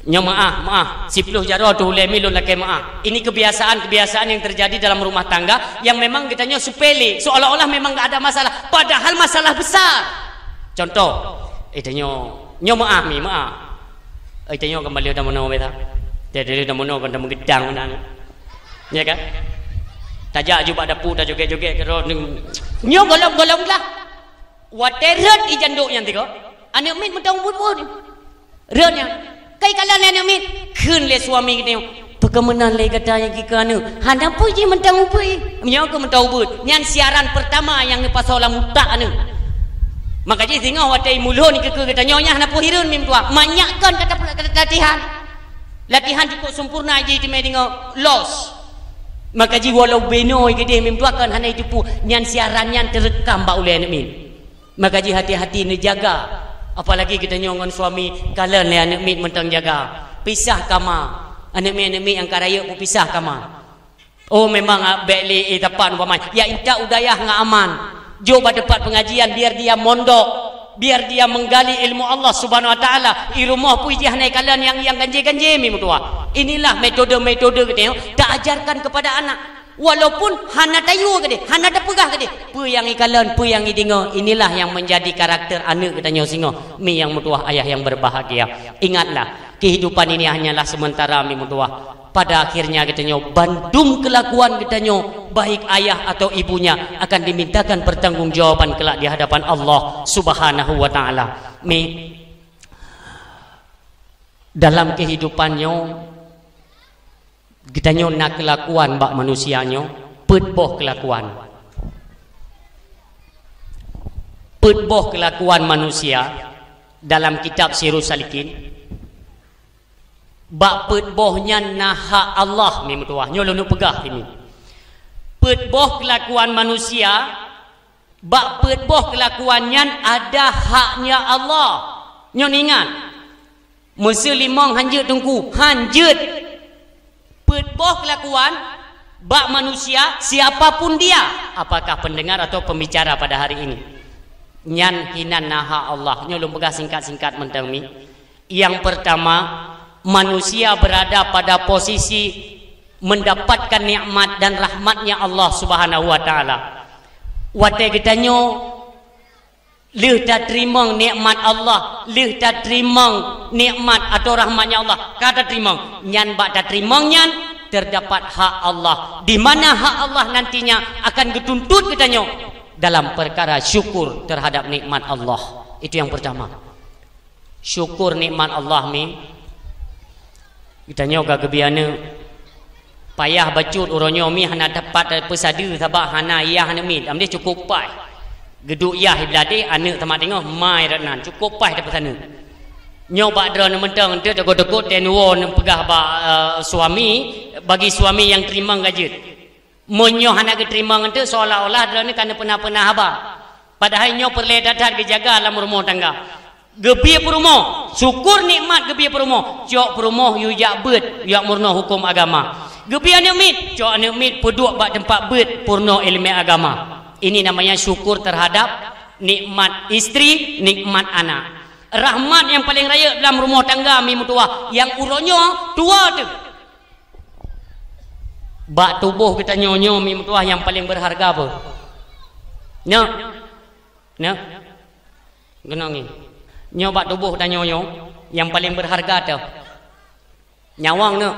nyo maaf 10 jaro tu le milun laki maaf ini kebiasaan yang terjadi dalam rumah tangga yang memang kita nyo sepele seolah-olah memang tak ada masalah padahal masalah besar contoh itu nyo maaf itu nyo kembali dah mono beta jadi dah mono kan dah menggedang menang ya kan tajak juga dapur dah joget-joget kero nyo golong-golong lah wateret ijanduk yang tiga anak min mentang bud reutnya kai kalan anak min keun le suami kita perkemenan le kata yang kita anu handa puji mentang ubui nyo ke mentang ubut nyan siaran pertama yang ni pasal mutak anu maka ji tengok watai mulun ke kata nyonya hana puhirun mim tua manyakkan kata latihan cukup sempurna ji ti me tengok los maka ji walau benoi ke dia mim tua kan hana itu pu nyan siaran nyan terekam ba oleh anak min maka ji hati-hati ni jaga apalagi kita nyongon suami kalian le anak mit mentang jaga pisah kamar anak mi yang karaya pu pisah kamar oh memang bekli tapan umpama ya inta udayah nga aman jo ba depat pengajian biar dia mondok biar dia menggali ilmu Allah Subhanahu wa taala i rumah pu ijih nai kalian yang ganje-ganje mi mutua inilah metode-metode kita tak ajarkan kepada anak walaupun hana tayu ke dia hana ada pegah ke dia pu yang ikalan pu yang idingo inilah yang menjadi karakter anak kita nyo singo mi yang mutuah ayah yang berbahagia ingatlah kehidupan ini hanyalah sementara mi mutuah pada akhirnya kita nyo bandung kelakuan kita nyo baik ayah atau ibunya akan dimintakan pertanggungjawaban kelak di hadapan Allah Subhanahu wa taala mi dalam kehidupannya kita nyo nak kelakuan bak manusianyo pedboh kelakuan Petboh kelakuan manusia dalam kitab Sirus Salikin. Bak petbohnya naha Allah ni mutuah. Nyo lu pegah ini. Petboh kelakuan manusia, bak petboh kelakuannya ada haknya Allah. Nyo ingat. Masa limang hanjut tungku, hanjut. Petboh kelakuan bak manusia siapapun dia, apakah pendengar atau pembicara pada hari ini. Nyan hinan naha Allah. Nyo lu pegah singkat-singkat mentang mi. Yang pertama, manusia berada pada posisi mendapatkan nikmat dan rahmatnya Allah Subhanahu wa taala. Wate kita nyo leh tak terima nikmat Allah, leh tak terima nikmat atau rahmatnya Allah. Kata terima, nyan bak tak terima nyan terdapat hak Allah. Di mana hak Allah nantinya akan dituntut kita nyo dalam perkara syukur terhadap nikmat Allah. Itu yang pertama. Syukur nikmat Allah ni kita nyoga kebiana payah bacut uronyo mi hana dapat pesadu sabak hana iya hana mi amde cukup pai geduk iya hiblade anak tamat tengok mai ranan cukup pai dapat sana nyoba dron mentang ente tegot-tegot tenuo pegah ba suami bagi suami yang terima gajet monyo hana ke terima ente seolah-olah dron kana pernah haba padahal nyo perle dadat ke jaga dalam rumah tangga. Gebiar perumoh, syukur nikmat gebiar perumoh. Cok perumoh yu yak bet, yak murno hukum agama. Gebiar anak mit, cok anak mit peduk bak tempat bet purno ilmu agama. Ini namanya syukur terhadap nikmat istri, nikmat anak. Rahmat yang paling raya dalam rumah tangga mi mutua, yang uronyo tua tu. Bak tubuh kita nyonyo mi mutua yang paling berharga apa? Nyo, nyo, genangi. Nyoba tubuh dan nyonyo yang paling berharga tu nyawang tu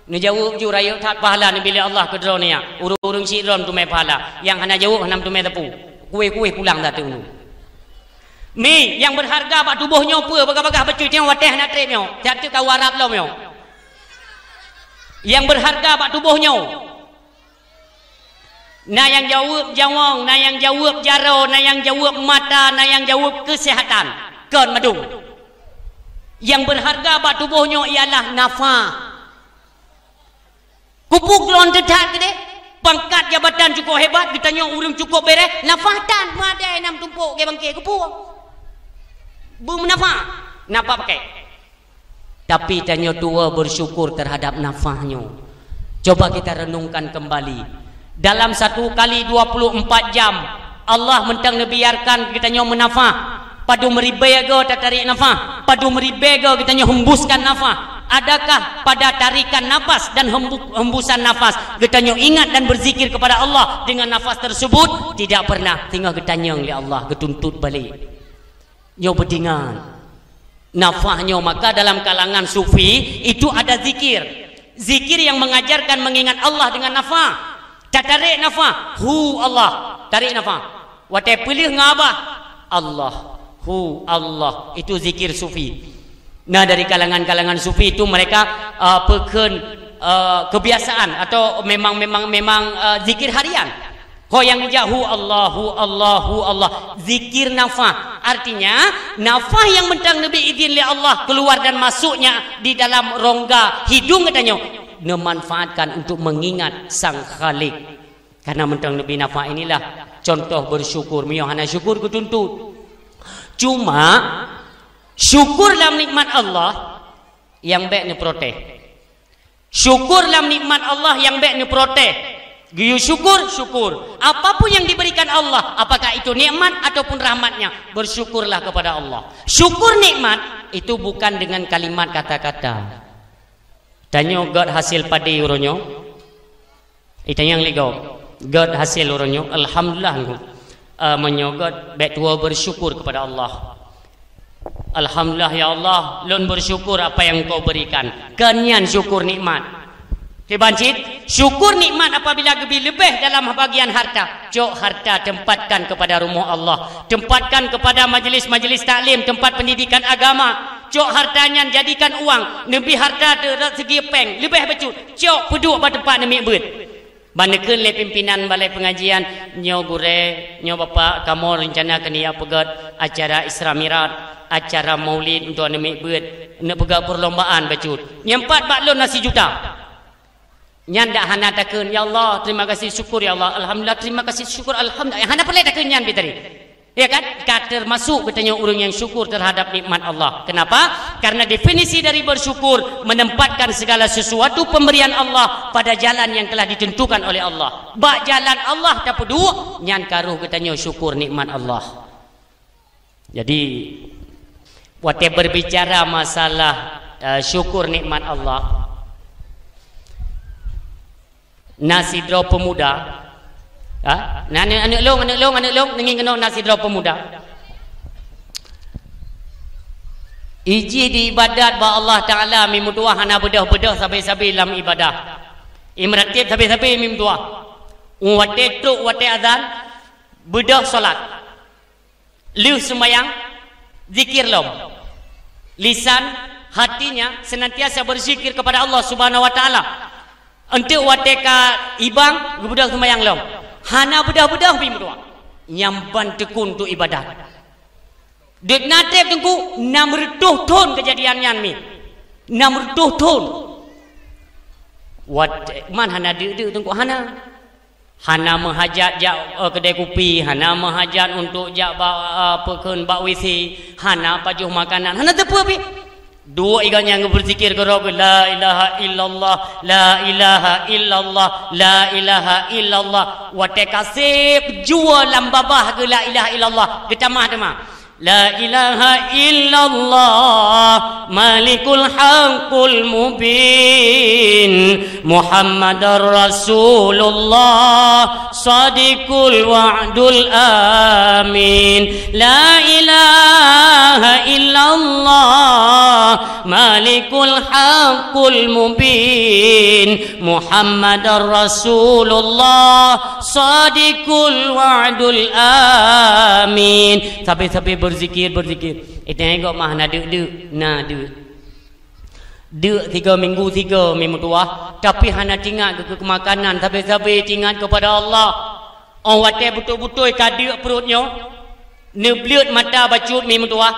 ni jauh ju raya tak pahala ni bila Allah ke drone ya urung si drone tu mai pahala yang hana jauh hanam tu mai tepu kuih-kuih pulang dah tu mi yang berharga bak tubuh nyo apa bagah-bagah becu tengok wateh nak trip nyo tak tu kau Arab lo nyo yang berharga bak tubuh nyo na yang jawab jawang na yang jawab jaro na yang jawab mata na yang jawab kesihatan kan madung. Yang berharga bak tubuhnya ialah nafah. Kupuk lon dedat gede, pangkat jabatan cukup hebat, ditanya urang cukup beres, nafah tan madai nam tumpuk ke bangke kupuk. Bum nafah, napa pakai? Tapi tanya tua bersyukur terhadap nafahnya. Coba kita renungkan kembali. Dalam satu kali 24 jam Allah mentang biarkan kita nyo menafah. Padu meribega tak tarik nafas, padu meribega kita hembuskan nafas. Adakah pada tarikan nafas dan hembusan nafas kita ingat dan berzikir kepada Allah dengan nafas tersebut? Tidak pernah. Tinggal kita oleh Allah ketuntut balik. Nyo bedingan nafasnya. Maka dalam kalangan sufi itu ada zikir, zikir yang mengajarkan mengingat Allah dengan nafas. Tak tarik nafas, hu Allah, tarik nafas. Watai pilih ngabah Allah. Allah itu zikir sufi. Nah dari kalangan-kalangan sufi itu mereka kebiasaan atau memang zikir harian. Kau yang jauh Allah zikir nafah. Artinya nafah yang mentang Nabi izin oleh Allah keluar dan masuknya di dalam rongga hidung katanya memanfaatkan untuk mengingat Sang Khalik. Karena mentang Nabi nafah inilah contoh bersyukur. Miohana syukur ketuntut. Cuma syukur dalam nikmat Allah yang baik ni proteh. Syukur dalam nikmat Allah yang baik ni proteh. Giyu syukur. Apapun yang diberikan Allah, apakah itu nikmat ataupun rahmatnya, bersyukurlah kepada Allah. Syukur nikmat itu bukan dengan kalimat kata-kata. Tanya God hasil padi uronyo. Itanya yang ligo. God hasil uronyo. Alhamdulillah. Menyogot baik tua bersyukur kepada Allah. Alhamdulillah ya Allah, lun bersyukur apa yang kau berikan. Kenyan syukur nikmat. Kebancit, syukur nikmat apabila lebih dalam bagian harta. Cok harta tempatkan kepada rumah Allah, tempatkan kepada majlis-majlis taklim, tempat pendidikan agama. Cok hartanya jadikan uang. Lebih harta segi peng, lebih becut. Cok peduk pada tempat nemik bet. Banekeun le pimpinan balai pengajian nyo gure nyo bapa kamu rencana kenia pegat acara Isra Mi'raj, acara Maulid untuk ane beut, nak pegat perlombaan bacut. Nyempat baklon nasi juta. Nyan dak hana takeun ya Allah, terima kasih syukur ya Allah. Alhamdulillah terima kasih syukur alhamdulillah. Hana perle takeun nyan bitari. Ya kan? Termasuk bertanya orang yang syukur terhadap nikmat Allah. Kenapa? Karena definisi dari bersyukur menempatkan segala sesuatu pemberian Allah pada jalan yang telah ditentukan oleh Allah. Bak jalan Allah tak pedua, nyan karuh bertanya syukur nikmat Allah. Jadi, waktu berbicara masalah syukur nikmat Allah, nasi draw pemuda. Anak long ningin kena nasi draw pemuda. Iji di ibadat ba Allah Taala mim tuah hana bedah sabai-sabai dalam ibadah. Imratib sabai-sabai mim tuah. Wate truk wate azan bedah solat. Liu sembayang zikir lom. Lisan hatinya senantiasa berzikir kepada Allah Subhanahu wa taala. Untuk wate ka ibang bedah sembayang lom. Hana bedah-bedah bim doa. Nyamban tekun tu ibadat. Dek natep tengku 600 ton kejadian nyan mi. 600 ton. Wat man hana de tengku hana. Hana menghajat jak kedai kopi, hana menghajat untuk jak pekeun bak WC, hana pajuh makanan. Hana tepu api. Dua ikan yang berzikir ke Rabb, la ilaha illallah, la ilaha illallah, la ilaha illallah. Wa tekasib jua lam babah ke la ilaha illallah. Getamah-tamah. La ilaha illallah, malikul haqqul mubin, Muhammadar Rasulullah, sadiqul wa'dul amin. La ilaha illallah, malikul haqqul mubin, Muhammadar Rasulullah, sadiqul wa'dul amin. Sampai berzikir. Itu tengok mah nak duk. Duk 3 minggu tua. Tapi hana tinggal ke makanan. Sampai tinggal kepada Allah. Orang watai betul-betul kaduk perutnya. Neblut mata bacut minggu tua.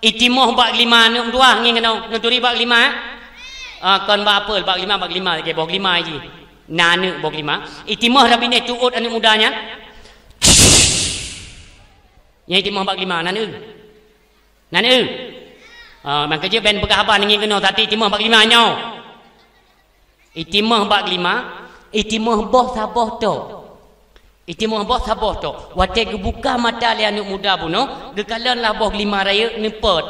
Itimah bak 5 minggu tua. Ngin kena. Nuturi bak 5. Kon bak apa? Bak 5. Okay, bak 5 je. Nanu bak 5. Itimah rabine tuut anak mudanya. Yang itimah bak 5 nanu. Man kerja ben pegah apa ngin kena tadi itimah bak 5 nyau. Itimah bak 5, itimah boh sabah tu. Itimah boh sabah tu. Wate gebuka mata le anak muda puno, gekalan lah boh 5 raya nepot.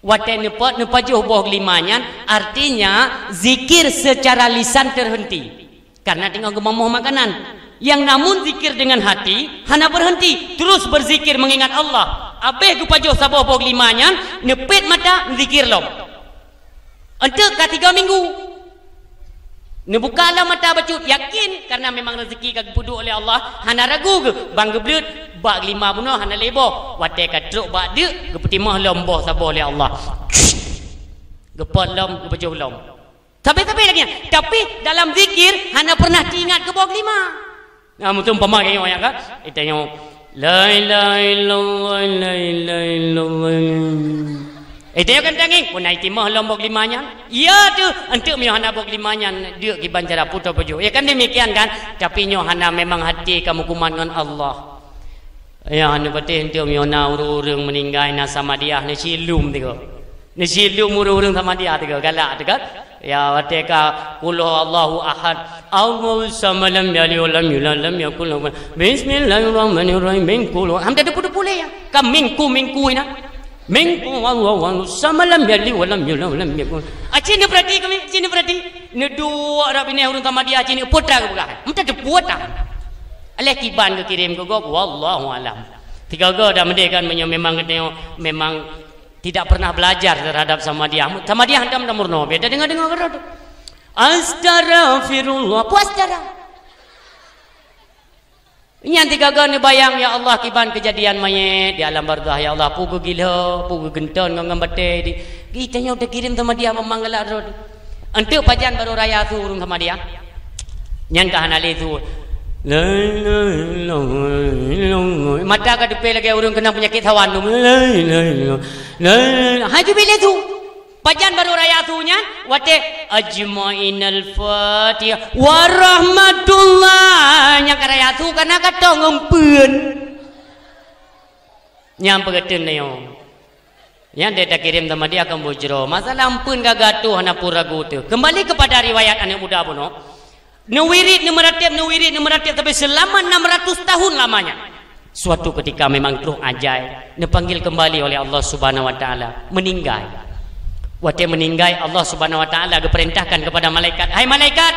Wate nepot nepajuh boh 5-nya, artinya zikir secara lisan terhenti. Karena tinggal gemomoh makanan. Yang namun zikir dengan hati hana berhenti, terus berzikir mengingat Allah. Abeh ku pajuh sabah boh 5-nya, nepet mata zikir lom. Untuk ka 3 minggu. Nebukalah mata bacut, yakin karena memang rezeki kag pudu oleh Allah, hana ragu ke bang geblut bak 5 bunuh hana leboh. Wate ka truk bak deuk gepetimah lom boh sabah oleh Allah. Gepot lom gepajuh lom. Sampai lagi. Tapi dalam zikir hana pernah diingat ke boh 5. Nah, mutum pemakai yang kan? Itu yang la ilaha illallah, la ilaha illallah. Itu yang kan tanging. Punai timah lombok 5-nya. Ya tu, untuk miohana bok 5-nya dia ki banjara putra peju. Ya kan demikian kan? Tapi nyohana memang hati kamu kuman dengan Allah. Ya anu betih untuk miohana urung meninggal na sama dia ni silum tiga. Ni silum urung sama dia tiga galak tiga. Ya wateka qul Allahu ahad Allahu samad lam yalid wa lam yulad lam yakul lahu bismillahirrahmanirrahim mingku hamda depu ya kam mingku ina mingku Allahu samad lam yalid wa lam yulad wa lam yakul acini berarti kami cini berarti ne dua arab ini urun sama dia acini putra ke bukan hamda depu ta aleh kiban ke kirim ke gok wallahu alam tiga go dah mendekan memang tidak pernah belajar terhadap sama dia hentam murno beda dengar kerana astaghfirullah puas darah Nyanti gagal ni bayang ya Allah kiban kejadian mayat di alam barzah ya Allah pugu gila pugu genton ngam bate di kita nya udah kirim sama dia memanggalar rod. Entuk pajan baru raya turun sama dia. Nyan ka hanali tu. Mata ka depe lagi orang kena penyakit hawan tu. Haji bila tu. Pajan baru raya tu nya wate ajmainal fatihah warahmatullah nya ka raya tu kana katong ngumpeun. Nyam pegeteun neo. Yang dia tak kirim sama dia akan bujro. Masalah ampun gagatuh hana puragu tu. Kembali kepada riwayat anak muda pun. Nuwirid numeratib tapi selama 600 tahun lamanya. Suatu ketika memang terus ajaib. Dipanggil kembali oleh Allah Subhanahu Wa Taala meninggal. Waktu meninggal Allah Subhanahu Wa Taala diperintahkan kepada malaikat. Hai malaikat,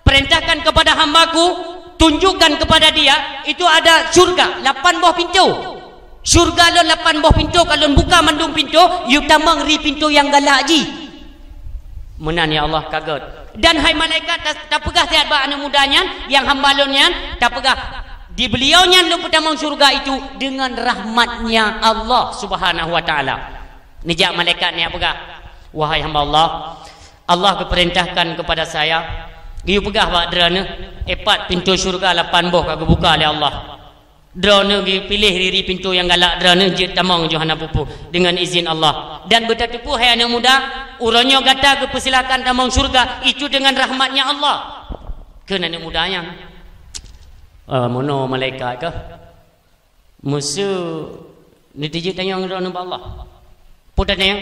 perintahkan kepada hambaku, tunjukkan kepada dia itu ada syurga 8 buah pintu. Syurga lo 8 buah pintu, kalau buka mandung pintu, you tamang ri pintu yang galak ji. Menan ya Allah kaget. Dan hai malaikat tak pegah tiap anak mudanya yang hambalonnya tak pegah di beliaunya lu pertama syurga itu dengan rahmatnya Allah Subhanahu Wa Taala. Nijak malaikat ni pegah. Wahai hamba Allah, Allah keperintahkan kepada saya, you pegah bak drone epat pintu syurga 8 buah kagak buka oleh Allah. Drone pilih diri pintu yang galak drone je tamang Johana pupu dengan izin Allah. Dan bertatipu hai anak muda, uronyo gata ke persilakan tamang syurga itu dengan rahmatnya Allah. Ke anak mudanya. Mono malaikat ke? Musuh ni tijik tanya drone Allah. Putanya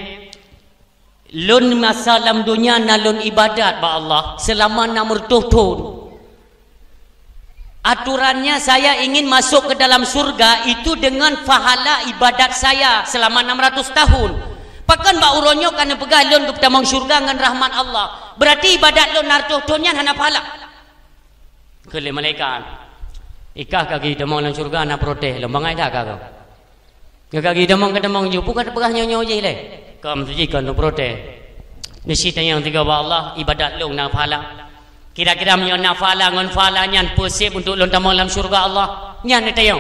lun masa dalam dunia nalun ibadat ba Allah selama 600 tahun. Aturannya saya ingin masuk ke dalam surga itu dengan pahala ibadat saya selama 600 tahun. Pakan ba uronyo kana pegah lun ke tamang surga dengan rahmat Allah. Berarti ibadat lun 600 tahunnya hana pahala. Kele malaikat. Ikah kaki tamang dalam surga na protes lembangai dah kau. Kaki tamang ke tamang ju bukan pegah nyonya je le. Kam suci kan protes. Di situ yang tiga ba Allah ibadat lun na pahala. Kira-kira menyo nafala ngon fala nyan persib untuk lon tamang dalam syurga Allah. Nyan tayong.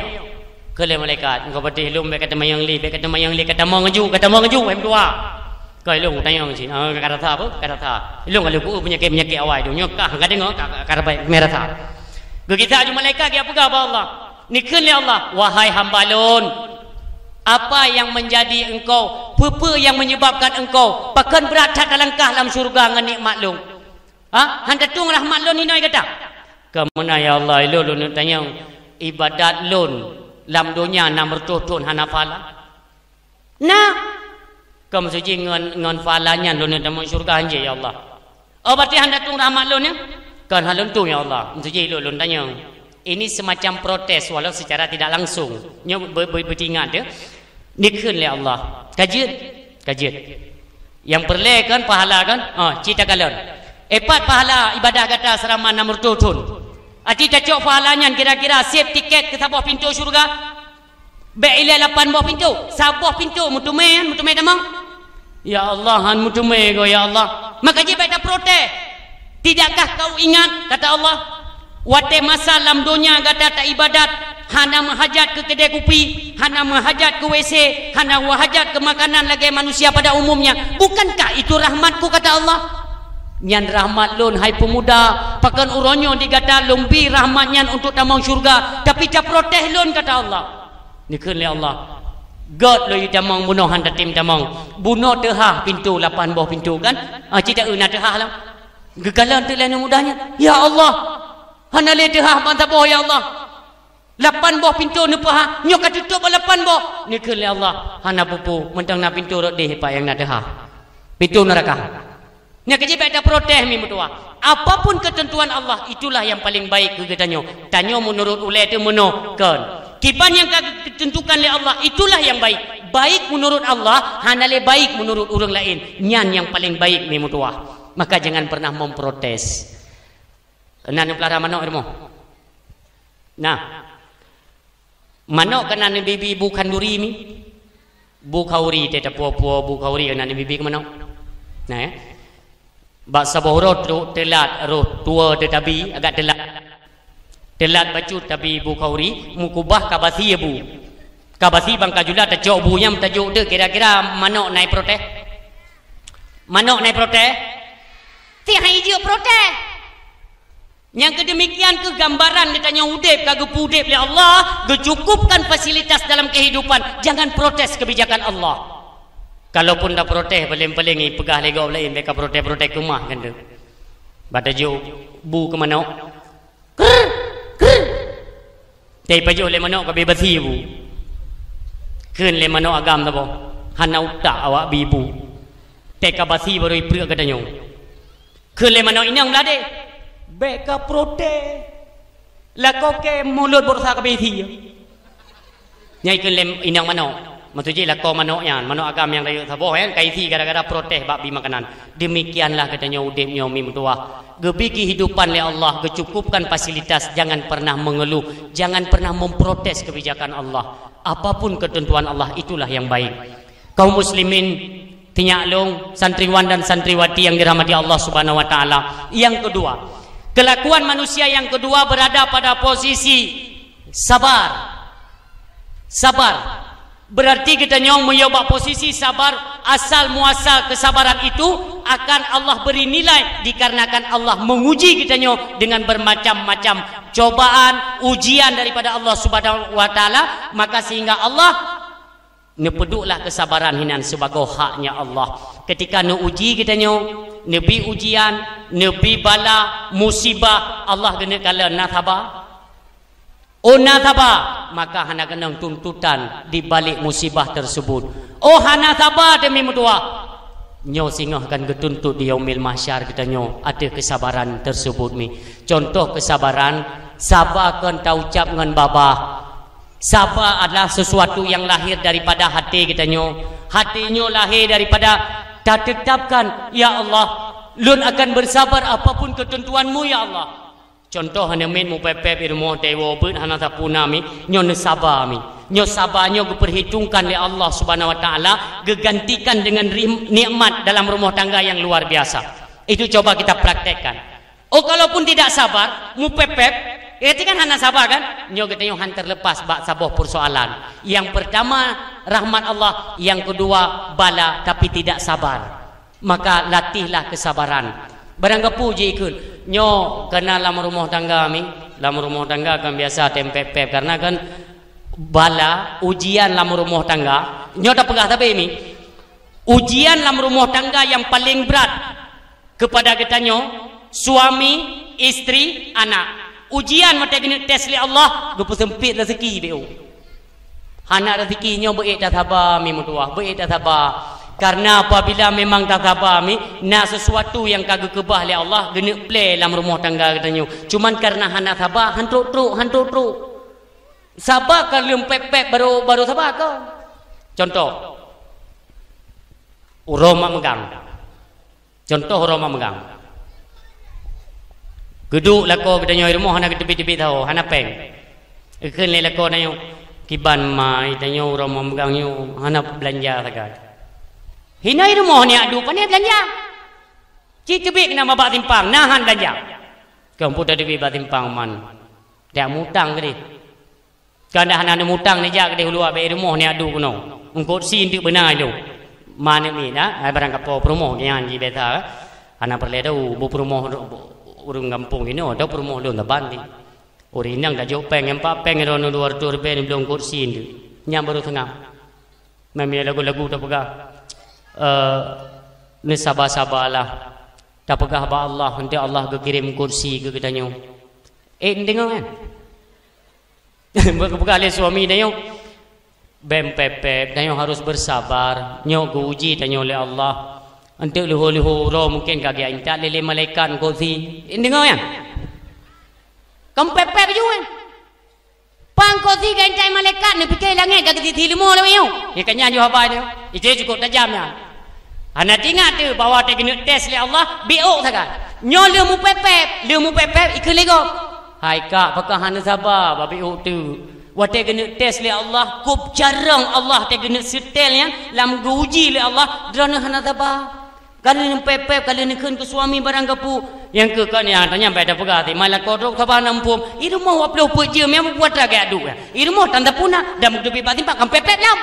Kele malaikat engkau patih lum be kata mayang li kata mangeju hem dua. Kai lung tayong si. Kata tha apa? Kata tha. Lung kalau ku penyakit awai tu nyokah ka dengo ka baik merah tha. Kita ju malaikat dia pegah ba Allah. Nikun ya Allah, wahai hamba lon. Apa yang menjadi engkau? Apa yang menyebabkan engkau pakan berat dalam dalam syurga dengan nikmat lung? Handa tung rahmat lun ni noi kata. Kemana ya Allah lun tanya ibadat lun lam dunia 600 tahun hana fala. Nah, kamu suci ngon falanya lun dalam syurga anje ya Allah. Berarti handa tung rahmat lun ya? Kan halun tung ya Allah. Suci lun tanya. Ini semacam protes walau secara tidak langsung. Nyo bertingat ya. Nikun le Allah. Kajian. Yang perle kan pahala kan? Cita kalon. Epat pahala ibadah kata selama 600 tahun. Ati tak cok pahalanya kira-kira save tiket ke sebuah pintu syurga. Beila 8 buah pintu. Sebuah pintu mutume tamang. Ya Allah han mutume go ya Allah. Maka je baik protes. Tidakkah kau ingat kata Allah, wate masa dalam dunia kata tak ibadat, hana menghajat ke kedai kopi, hana menghajat ke WC, hana menghajat ke makanan lagi manusia pada umumnya. Bukankah itu rahmatku kata Allah? Nyan rahmat lun hai pemuda pakan uronyo digata lumpi rahmatnya untuk tamang syurga tapi tak protes lun kata Allah. Nikun le Allah. God lo tamang bunuh handa tim tamang. Bunuh tehah pintu 8 buah pintu kan? Cita euna tehah lah. Gegalan tu lain mudahnya. Ya Allah. Hana le tehah mantap boh ya Allah. 8 buah pintu nepah. Nyok tutup 8 buah. Nikun le Allah. Hana pupu mentang na pintu rot deh pa yang na tehah. Pintu neraka. Nya kejibat ada protes mi mutua. Apapun ketentuan Allah itulah yang paling baik ke tanyo. Tanyo menurut ulai itu menokkan. Kiban yang ditentukan oleh Allah itulah yang baik. Baik menurut Allah, hanale baik menurut orang lain. Nyan yang paling baik mi mutua. Maka jangan pernah memprotes. Nan pelara manok irmo. Nah. Manok kana bibi ibu kanduri mi. Bu kauri teta puo-puo bu kauri kana bibi ke manok. Nah ya. Baksa bohro telat roh tua tetapi agak telat baju tapi bu kauri mukubah kabasi ya bu kabasi bang kajula tajok bunya tajuk de kira-kira manok naik protes ti hai je protes Yang kedemikian ke gambaran dia tanya udip kagak pudip oleh Allah, gecukupkan fasilitas dalam kehidupan, jangan protes kebijakan Allah. Kalaupun dah protes paling-paling pegah legau lain mereka protes-protes ke rumah kan tu. Bata jo bu ke manok. Tei pajo le manok ka bebasi bu. Keun le manok agam ta bo. Hana utak awak bibu. Tei ka basi baru iprek katanya. Keun le manok inang lade. Beka protes lako ke mulut bursa ke beti nyai ke lem inang manok matuji lako manok yan manok agam yang layu saboh kan kaisi gara-gara protes bab bi makanan. Demikianlah katanya udip nyomi mutua gebi kehidupan le Allah, kecukupkan fasilitas, jangan pernah mengeluh, jangan pernah memprotes kebijakan Allah. Apapun ketentuan Allah itulah yang baik. Kaum muslimin tinyaklung, santriwan dan santriwati yang dirahmati Allah Subhanahu wa taala. Yang kedua, kelakuan manusia yang kedua berada pada posisi sabar. Sabar berarti kita nyong mencoba posisi sabar. Asal muasal kesabaran itu akan Allah beri nilai dikarenakan Allah menguji kita nyong dengan bermacam-macam cobaan, ujian daripada Allah Subhanahu wa taala, maka sehingga Allah nepeduklah kesabaran hinan sebagai haknya Allah. Ketika nu uji kita nyong, nebi ujian, nebi bala, musibah, Allah kena kala nathaba. Oh nathaba, maka hana kena tuntutan di balik musibah tersebut. Oh hana thaba demi mutua. Nyo singah akan ketuntut di yaumil mahsyar kita nyo ada kesabaran tersebut ni. Contoh kesabaran, sabarkan tau ucap dengan babah. Sabar adalah sesuatu yang lahir daripada hati kita nyo. Hati nyo lahir daripada tak tetapkan, ya Allah, lun akan bersabar apapun ketentuanmu ya Allah. Contoh hanya min mu pepep irmo dewa bet hana sapunami nyo ne sabar mi. Nyo sabar nyo diperhitungkan oleh Allah Subhanahu wa taala, gegantikan dengan nikmat dalam rumah tangga yang luar biasa. Itu coba kita praktekkan. Oh kalaupun tidak sabar, mu pepep, itu kan hana sabar kan? Nyo kita yang hantar lepas bak sabar persoalan. Yang pertama rahmat Allah, yang kedua bala tapi tidak sabar. Maka latihlah kesabaran. Barang kepuji ikut nyo kena dalam rumah tangga mi, dalam rumah tangga kan biasa tempep-pep karena kan bala ujian dalam rumah tangga. Nyo tak pegah tapi mi. Ujian dalam rumah tangga yang paling berat kepada kita nyo, suami, istri, anak. Ujian mata kena tes li Allah, gepu sempit rezeki beu. Hana rezeki nyo beik dah sabar mi mutuah, beik dah sabar. Karena apabila memang tak sabar mi, nak sesuatu yang kagak kebah oleh Allah, kena play dalam rumah tangga katanya. Cuman karena hana sabar, hantuk truk. Sabar kalau pep baru sabar kau. Contoh, uroma megang. Contoh uroma megang. Geduk lako katanya rumah hana tepi-tepi tahu, hana peng. Ikan le lako nanyo kiban mai tanya uroma megang nyo hana belanja sagat. Hinai rumah ni adu pandai belanja. Cik tebik kena babak timpang, nahan belanja. Kau pun dah tebik babak timpang man. Dak mutang ke dia. Kan dah hana mutang ni jak ke dia luar baik rumah ni adu kuno. Engkau si untuk benar itu. Mana ni nah, barang kapal rumah kian ji beta. Hana perle tahu bu rumah urung kampung ini ada rumah lu taban ni. Orang yang dah jauh peng empat peng rono 200 rupiah ni belum kursi ni. Nyam baru tengah. Mami lagu-lagu tak pegah. Ni sabar-sabarlah. Tak pegah ba Allah, nanti Allah ke kirim kursi ke katanya. Dengar kan? Pegah le suami dia bem pepep, dia harus bersabar. Nyo ke uji tanya oleh Allah. Nanti luhu-luhu roh mungkin kagak intak lele malaikat kursi. Dengar kan? Kamu pepep juga kan? Pang kursi kan intak malaikat ni fikir langit kagak ditilmu lah yo. Ikannya jo apa dia? Itu cukup tajamnya. Hana tingat tu bahawa dia kena tes oleh Allah, biok sangat. Nyo le mu pepep, ikut lego. Hai kak, pakah hana sabar biok tu. Wate kena tes oleh Allah, kup jarang Allah dia kena setel yang lam uji oleh Allah, drana hana sabar. Kalau ni pepep, kalau ni kun ke suami barang kapu, yang ke kan yang tanya pada pegah ti, malah kodok sabar nampum. Iru mau aplo pejam yang buat lagi adu. Iru mau tanda puna, dah mukti batin pak kan pepep lam.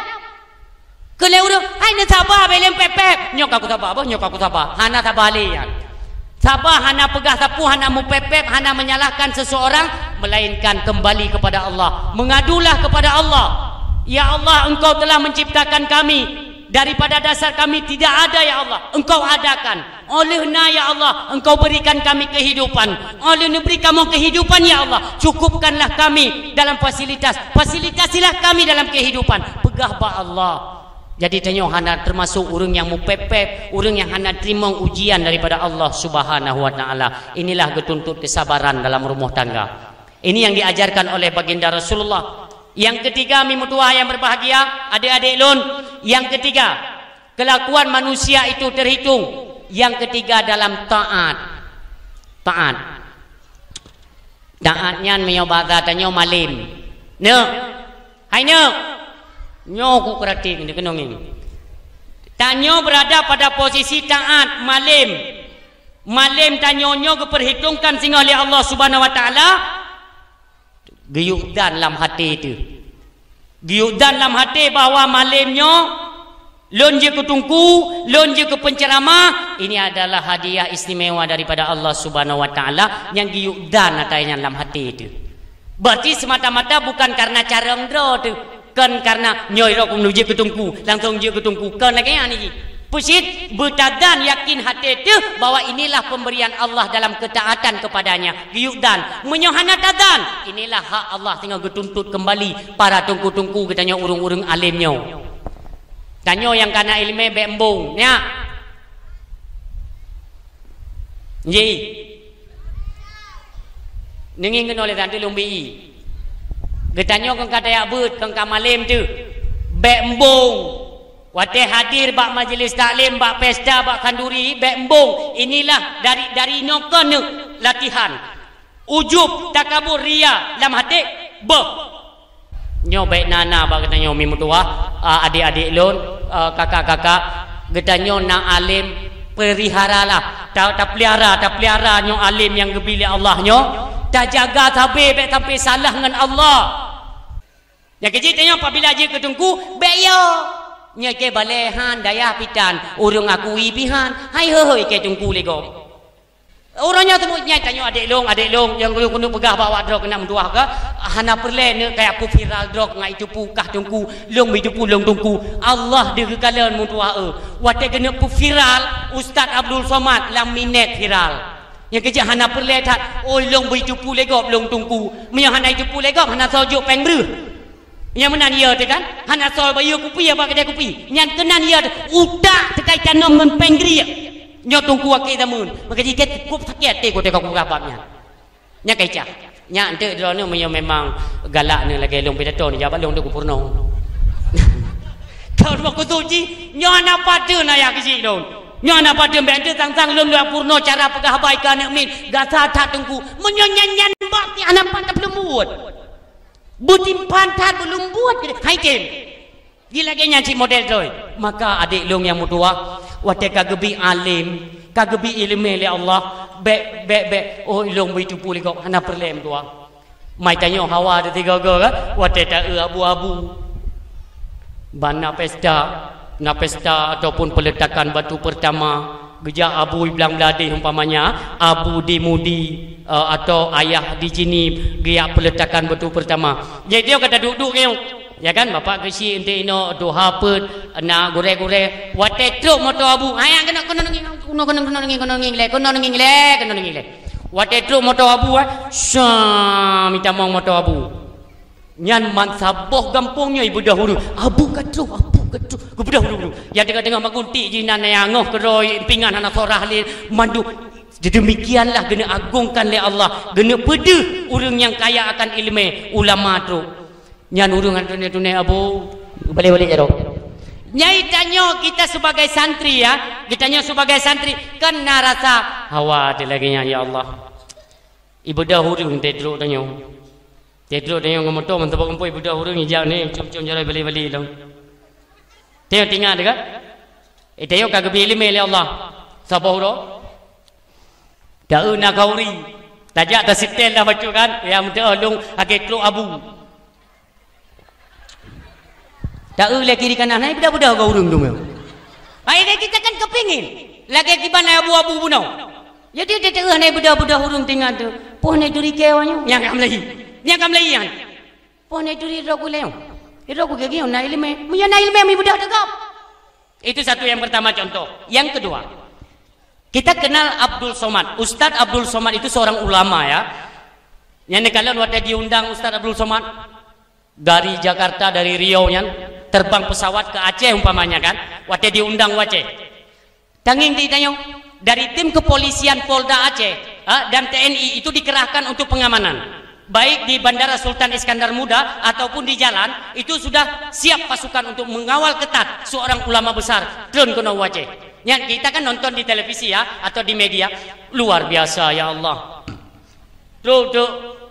Kalau udah, hai nak sabar belum pepep. Nyok aku sabar, nyok aku sabar. Hana sabar lian. Sabar hana pegah sapu, hana mupepep, hana menyalahkan seseorang, melainkan kembali kepada Allah. Mengadulah kepada Allah. Ya Allah, Engkau telah menciptakan kami. Daripada dasar kami tidak ada, ya Allah. Engkau adakan. Olehna, ya Allah, Engkau berikan kami kehidupan. Oleh beri kamu kehidupan, ya Allah, cukupkanlah kami dalam fasilitas. Fasilitasilah kami dalam kehidupan. Pegah ba Allah. Jadi tanya hana termasuk orang yang mupepep, orang yang hana terima ujian daripada Allah Subhanahu wa taala. Inilah getuntut kesabaran dalam rumah tangga. Ini yang diajarkan oleh baginda Rasulullah. Yang ketiga, mimutuah yang berbahagia, adik-adik lun, yang ketiga, kelakuan manusia itu terhitung. Yang ketiga dalam taat. Taat. Taatnya menyobata tanya malim. Ne. Hai ne. Nyo ku kerating ni kenong ini. Tanyo berada pada posisi taat, malim. Malim tanyonyo keperhitungkan sehingga oleh Allah Subhanahu wa taala. Giyuk dan dalam hati itu. Giyuk dan dalam hati bahawa malimnyo lon je ke tungku, lon je ke penceramah, ini adalah hadiah istimewa daripada Allah Subhanahu wa taala yang giyuk dan atanya dalam hati itu. Berarti semata-mata bukan karena cara ndro tu. Kan karena nyoy rok menuju ke tungku, langsung je ke tungku. Kan lagi ni. Pusit bertadan yakin hati itu bahwa inilah pemberian Allah dalam ketaatan kepadanya. Giyuk dan menyohana tadan. Inilah hak Allah tinggal getuntut kembali para tungku-tungku katanya urung-urung alimnya. Tanyo yang kana ilmu bembung nya. Nji. Ningin oleh tantu lumbi. Getanyo kang kataya but kang kamalim tu bembung wate hadir bak majlis taklim bak pesta bak kanduri bembung. Inilah dari nokon latihan ujub takabur ria dalam hati nyo baik nana bak getanyo mimutua adik-adik lon kakak-kakak getanyo na alim periharalah tak pelihara nyo alim yang gebili Allah nyo. Tak jaga sampai salah dengan Allah. Yang kecil tanya apabila je ketungku, beyo. Nya ke balehan daya pitan, urung aku ibihan. Hai hoi ke tungku lego. Orangnya temunya tanya adik long yang kunu pegah bawa drog kena mentuah ke, hana perle ne kayak pu viral drog ngai itu pukah tungku, long hidup long tungku. Allah dia kekalan mentuah wate kena pu viral, Ustaz Abdul Somad lam minit viral. Yang kerja hana perlihat long begitu pulai gop long tungku yang hana itu pulai gop hana sojuk pengberu yang mana dia tu kan hana sol bayu kupi apa kedai kupi yang kenan dia utak terkaitan dengan penggeri nyo tungku akai tamun maka jika kup sakit te ko te ko rapatnya nya kaica nya ante drone memang galak ni lagi long pidato ni jabat long tu purno kau mau kutuji nyo hana pada na ya kisi dong. Nyana pada benda tang-tang lum purno cara pegah baikan nak min gata tak tungku menyonyanyan bakti anak pantat belum buat butim pantat belum buat hai tem gila ge nyanci model tu maka adik long yang mutua wate kagebi alim kagebi ilmu le Allah be oh long begitu pulih kok hana perlem tua mai tanyo hawa de tiga ga wate ta abu-abu bana pesta na pesta ataupun peletakan batu pertama geja abu bilang beladi umpamanya abu di mudi atau ayah di sini dia peletakan batu pertama jadi dia kata duduk ya kan bapak kesi ente ino doha pet na gore-gore wate truk motor abu ayah kena le wate truk motor abu minta mong motor abu nyan man saboh gampungnya ibu dahulu abu katruk ku dah dulu ya tengah magunti jinan yang ngoh keroi pingan anak sorah le mandu demikianlah kena agungkan le Allah kena pede urang yang kaya akan ilmu ulama tu nyan urang tunai abu balik jaro nyai tanyo kita sebagai santri ya kitanya sebagai santri kena rasa hawa de lagi ya Allah ibu dahulu tedro tanyo ngomoto mentebak empo ibu dahulu hijau ni cum-cum jalan balik-balik dong tengok tinggal dekat tengok kagak pilih milih Allah siapa huru dah nak kauri tajak tak setel dah baca kan yang muda long agak teluk abu tak lagi kiri kanan ni budak-budak kau urung tu mai kita kan kepingin lagi kiban abu-abu punau Jadi dia terah naik budak-budak hurung tinggal tu. Poh naik duri kewanya. Yang kam lagi. Yang kam lagi kan. Poh naik duri rogu leo. Rogu gigi naik ilmu. Munya naik ilmu mi budak tegap. Itu satu yang pertama contoh. Yang kedua, kita kenal Abdul Somad. Ustadz Abdul Somad itu seorang ulama ya. Yang kalian waktu diundang Ustadz Abdul Somad dari Jakarta, dari Riau yang terbang pesawat ke Aceh umpamanya kan. Waktu diundang Aceh. Tanging ditanya dari tim kepolisian Polda Aceh dan TNI itu dikerahkan untuk pengamanan. Baik di Bandara Sultan Iskandar Muda ataupun di jalan itu sudah siap pasukan untuk mengawal ketat seorang ulama besar turun ke Aceh. Yang kita kan nonton di televisi ya atau di media, luar biasa ya Allah. Tuh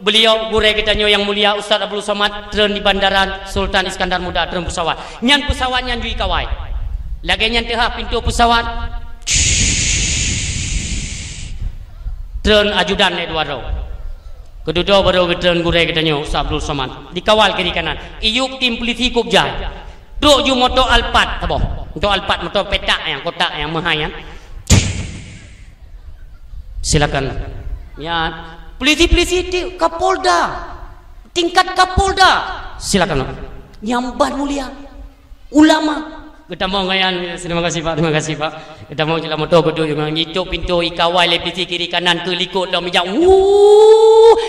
beliau gure kita yang mulia Ustaz Abdul Somad turun di Bandara Sultan Iskandar Muda turun pesawat. Nyan pesawat nyan jui kawai. Lagi nyan teh pintu pesawat. Turun ajudan ni dua row. Kedua baru turun gure kita Ustaz Abdul Somad. Dikawal kiri kanan. Iyuk tim polisi Kubjai. Duk ju motor Alphard taboh. Motor Alphard motor petak yang kotak yang mahal yang. Silakan. Ya, polisi-polisi di Kapolda. Tingkat Kapolda. Silakan. Nyamban mulia. Ulama. Kita mau ngayan, terima kasih Pak, terima kasih Pak. Kita mau jalan motor kedua dengan itu pintu ikawai lepisi kiri kanan ke likut dah mijak.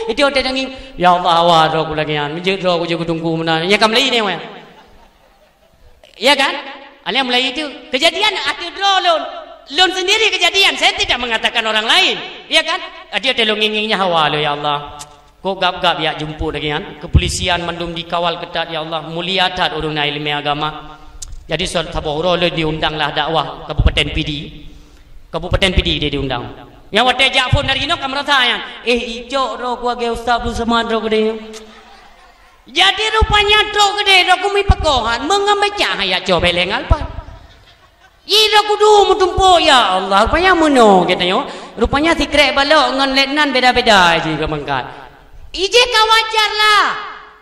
Itu ada danging. Ya Allah awak aku lagi an. Mijak aku juga tunggu mana. Ya kam lain ni weh. Ya kan? Alia mulai itu kejadian ati draw lon sendiri kejadian. Saya tidak mengatakan orang lain. Ya kan? Dia telongingingnya hawa lo ya Allah. Kok gap-gap ya jumpa lagi kan? Kepolisian mandum dikawal ketat ya Allah. Mulia tat urang ilmu agama. Jadi Saboro le diundanglah dakwah Kabupaten PD. Kabupaten PD dia diundang. Yang waktu Jafun dari ini kamu rasa ijo ro gua ge Ustaz Abdul Somad ro gede. Jadi rupanya ro gede ro kumi pekohan mengambil cahaya coba lengal pa. Ira kudu mutumpo ya Allah rupanya meno katanya. Rupanya secret balok ngan letnan beda-beda je ke mangkat. Ije ka wajarlah.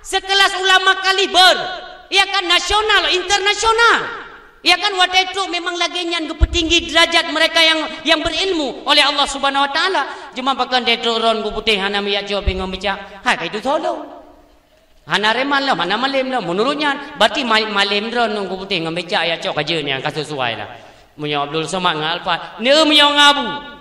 Sekelas ulama kaliber ya kan nasional, internasional. Ya kan waktu itu memang lagi nyan petinggi derajat mereka yang berilmu oleh Allah Subhanahu Wa Taala. Cuma pakai detroron ku putih hana miya jawab ngom bica. Ha itu solo. Hana reman lah, mana malim lah. Menurutnya berarti malim dron ku putih ngom bica ya cok aja ni yang sesuai lah. Munya Abdul Somad ngalfa. Ne munya ngabu.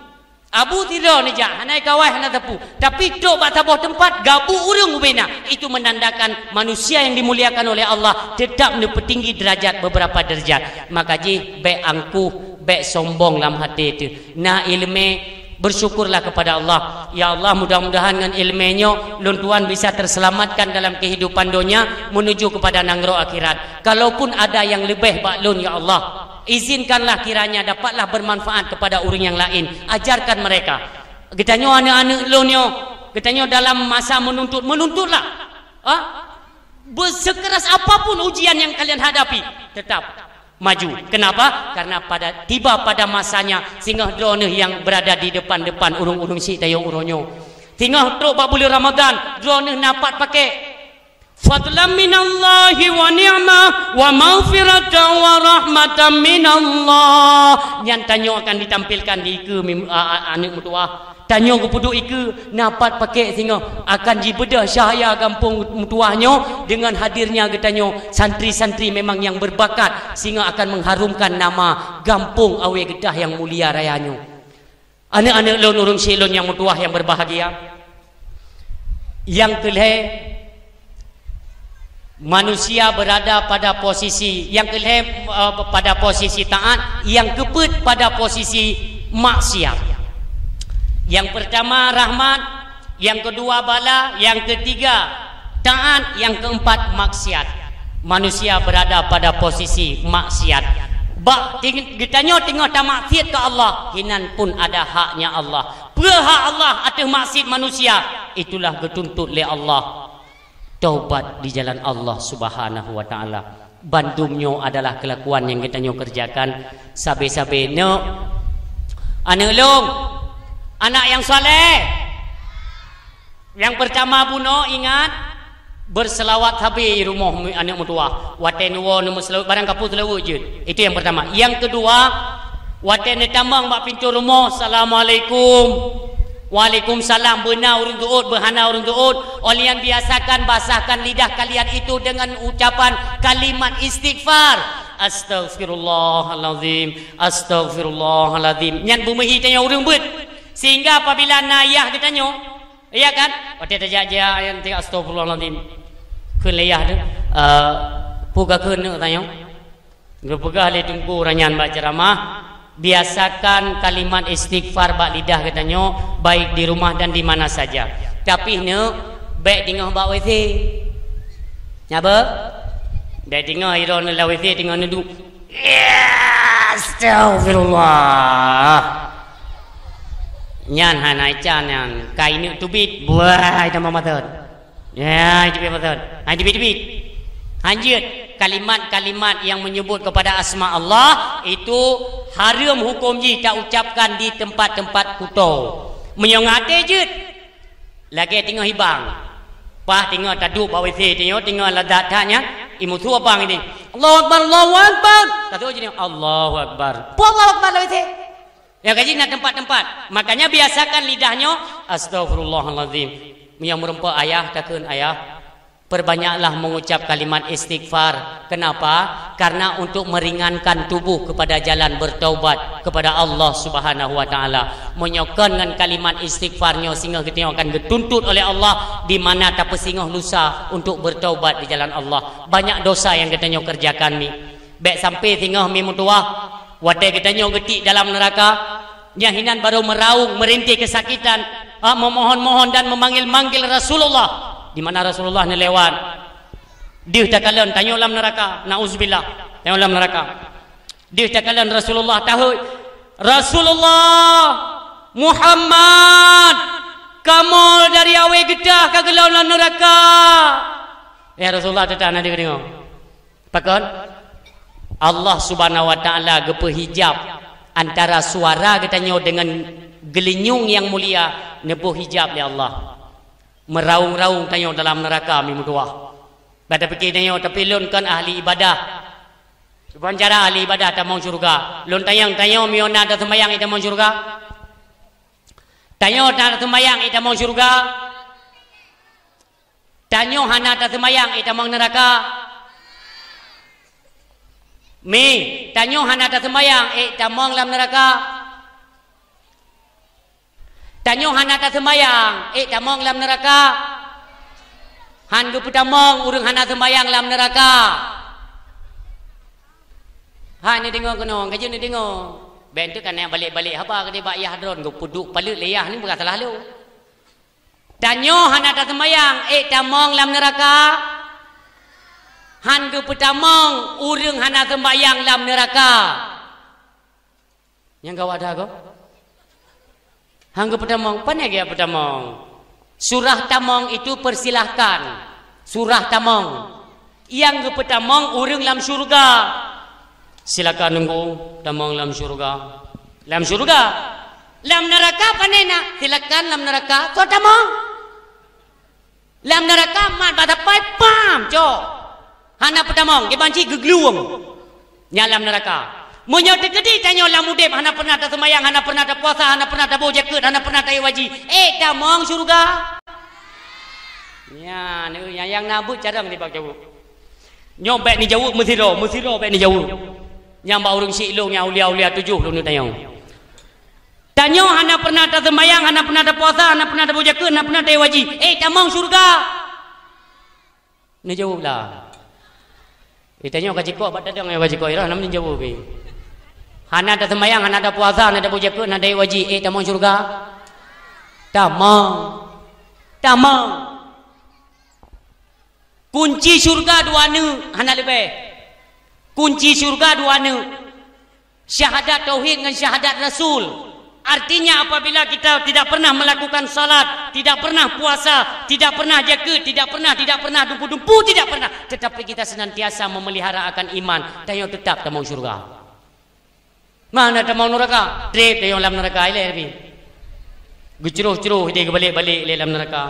Abu tidak ni jah, hanai kawai hana tepu. Tapi dok bak tabuh tempat gabu urung ubena. Itu menandakan manusia yang dimuliakan oleh Allah tetap petinggi derajat beberapa derajat. Maka ji baik angkuh, baik sombong dalam hati itu. Nah ilmu bersyukurlah kepada Allah. Ya Allah mudah-mudahan dengan ilmunya lun tuan bisa terselamatkan dalam kehidupan dunia menuju kepada nangro akhirat. Kalaupun ada yang lebih bak lun ya Allah, izinkanlah kiranya dapatlah bermanfaat kepada orang yang lain. Ajarkan mereka. Kita nyo anak-anak lonyo, kita nyo dalam masa menuntutlah. Sekeras apapun ujian yang kalian hadapi, tetap maju. Kenapa? Karena tiba pada masanya sehingga drone yang berada di depan-depan urung-urung si tayo uronyo. Tinggal truk bak bulan Ramadan, drone dapat pakai fadlan minallahi wa ni'mah wa maghfiratan wa rahmatan minallah. Yang tanyo akan ditampilkan di ke anak mutuah. Tanyo kepudu iku napat pakai sehingga akan dibedah cahaya kampung mutuahnya dengan hadirnya getanyo santri-santri memang yang berbakat sehingga akan mengharumkan nama kampung awe gedah yang mulia rayanya. Anak-anak lon urung silon yang mutuah yang berbahagia. Yang kelih manusia berada pada posisi yang kelih pada posisi taat, yang keput pada posisi maksiat. Yang pertama rahmat, yang kedua bala, yang ketiga taat, yang keempat maksiat. Manusia berada pada posisi maksiat. Bak ditanya tengah tak maksiat ke Allah, hinan pun ada haknya Allah. Berhak Allah atas maksiat manusia, itulah dituntut oleh Allah. Taubat di jalan Allah Subhanahu Wa Taala. Bandumnya adalah kelakuan yang kita kerjakan. Sabe-sabe no anak long, anak yang soleh. Yang pertama buno ingat berselawat habis rumah anak mutua. Watenuwa nama selawat barang kaput selawat je. Itu yang pertama. Yang kedua Wate netamang bak pintu rumah. Assalamualaikum. Waalaikumsalam. Benar urun tuut, berhana urun tuut. Olian biasakan basahkan lidah kalian itu dengan ucapan kalimat istighfar. Astaghfirullahalazim. Astaghfirullahalazim. Nyan bumehi tanya urun bet. Sehingga apabila nayah dia tanya, iya kan? Wate terjaja yang tengah astaghfirullahalazim. Keun layah tu. Puga keun tanya. Gepegah le tunggu ranyan baca ceramah. Biasakan kalimat istighfar bak lidah katanya baik di rumah dan di mana saja. Tapi ne baik tengah bak WC. Nyapa? Baik tengah ira ne la WC tengah ne duk. Astagfirullah. Nyan hanai chan nyan kai ne tubit buai tambah matot. Ya, itu betul. Ha tubit. Lanjut. Kalimat-kalimat yang menyebut kepada asma Allah itu haram hukumnya tak ucapkan di tempat-tempat kuto. Menyongate je. Lagi tengah hibang. Pah tengah taduk bawa WC tengah ladat tanya. Imu tu abang ini. Allahu Akbar, Allahu Akbar. Kata je ni Allahu Akbar. Allahu Akbar WC. Ya kaji nak tempat-tempat. Makanya biasakan lidahnya astagfirullahalazim. Yang merempak ayah takun ayah. Perbanyaklah mengucap kalimat istighfar. Kenapa? Karena untuk meringankan tubuh kepada jalan bertaubat kepada Allah Subhanahu wa taala. Menyokonkan kalimat istighfarnya sehingga kita akan dituntut oleh Allah di mana tak pesingah lusa untuk bertaubat di jalan Allah. Banyak dosa yang kita kerjakan ni. Baik sampai sehingga mi mutuah, wadai kita getik dalam neraka. Nyahinan baru meraung, merintih kesakitan, memohon-mohon dan memanggil-manggil Rasulullah. Di mana Rasulullah ni lewat. Dia tak kalian tanya dalam neraka. Nauzubillah. Tanya dalam neraka. Dia tak kalian Rasulullah tahu. Rasulullah Muhammad kamu dari awal gedah ke dalam neraka. Ya Rasulullah tetap nanti tengok. Pakon Allah Subhanahu wa taala gepe hijab antara suara katanya dengan gelinyung yang mulia nebuh hijab oleh Allah. Meraung-raung tanya dalam neraka mi mutuah. Pada fikir tanya tapi lun kan ahli ibadah. Cuba cara ahli ibadah tak mau syurga. Lun tanya miona tak sembayang ita mau syurga. Tanya tak sembayang ita mau syurga. Tanya hana tak sembayang ita mau neraka. Mi tanya hana tak sembayang ita mau dalam neraka. Tanya hana tak sembayang, tamong dalam neraka. Han du putamong urang hana sembayang dalam neraka. Ha ni tengok kono, kaji ni tengok. Ben tu kan yang balik-balik apa ke dia bak yah dron go puduk palut leyah ni bukan salah lu. Tanya hana tak sembayang, tamong dalam neraka. Han du putamong urang hana sembayang dalam neraka. Yang kau ada kau? Hangga pertamong, apa ni pertamong? Surah tamong itu persilahkan. Surah tamong. Yang pertamong urang dalam syurga. Silakan nunggu tamong dalam syurga. Dalam syurga. Dalam neraka apa ni nak? Silakan dalam neraka. So tamong. Dalam neraka mat batapai pam jo. Hana pertamong, dia banci gegluung. Dalam neraka. Munyo tegedi tanya lah mudib hana pernah tak semayang, hana pernah tak puasa, hana pernah tak bawa jaket, hana pernah tak wajib. Tamong syurga. Ya, ni yang nabut jarang dibak jauh. Nyobek ni jauh Mesiro bek ni jauh. Yang bau urang siklung yang ulia-ulia 7 lu ni tanya. Tanya hana pernah tak semayang, hana pernah tak puasa, hana pernah tak bawa jaket, hana pernah tak wajib. Tamong syurga. Ni jauh lah. Tanya kaji kau apa datang kaji kau ira namanya jauh be. Hana ada sembahyang, hana ada puasa, hana ada puja ke, hana ada wajib. Tamong syurga. Tamong. Kunci syurga dua ni, hana lebih. Kunci syurga dua ni. Syahadat tauhid dengan syahadat Rasul. Artinya apabila kita tidak pernah melakukan salat, tidak pernah puasa, tidak pernah jaga, tidak pernah dumpu-dumpu, tidak pernah, tetapi kita senantiasa memelihara akan iman, tayo tetap tamong syurga. Mana tamong neraka? Trip tayo dalam neraka ile lebih. Gucuruh-curuh dia balik-balik dalam neraka.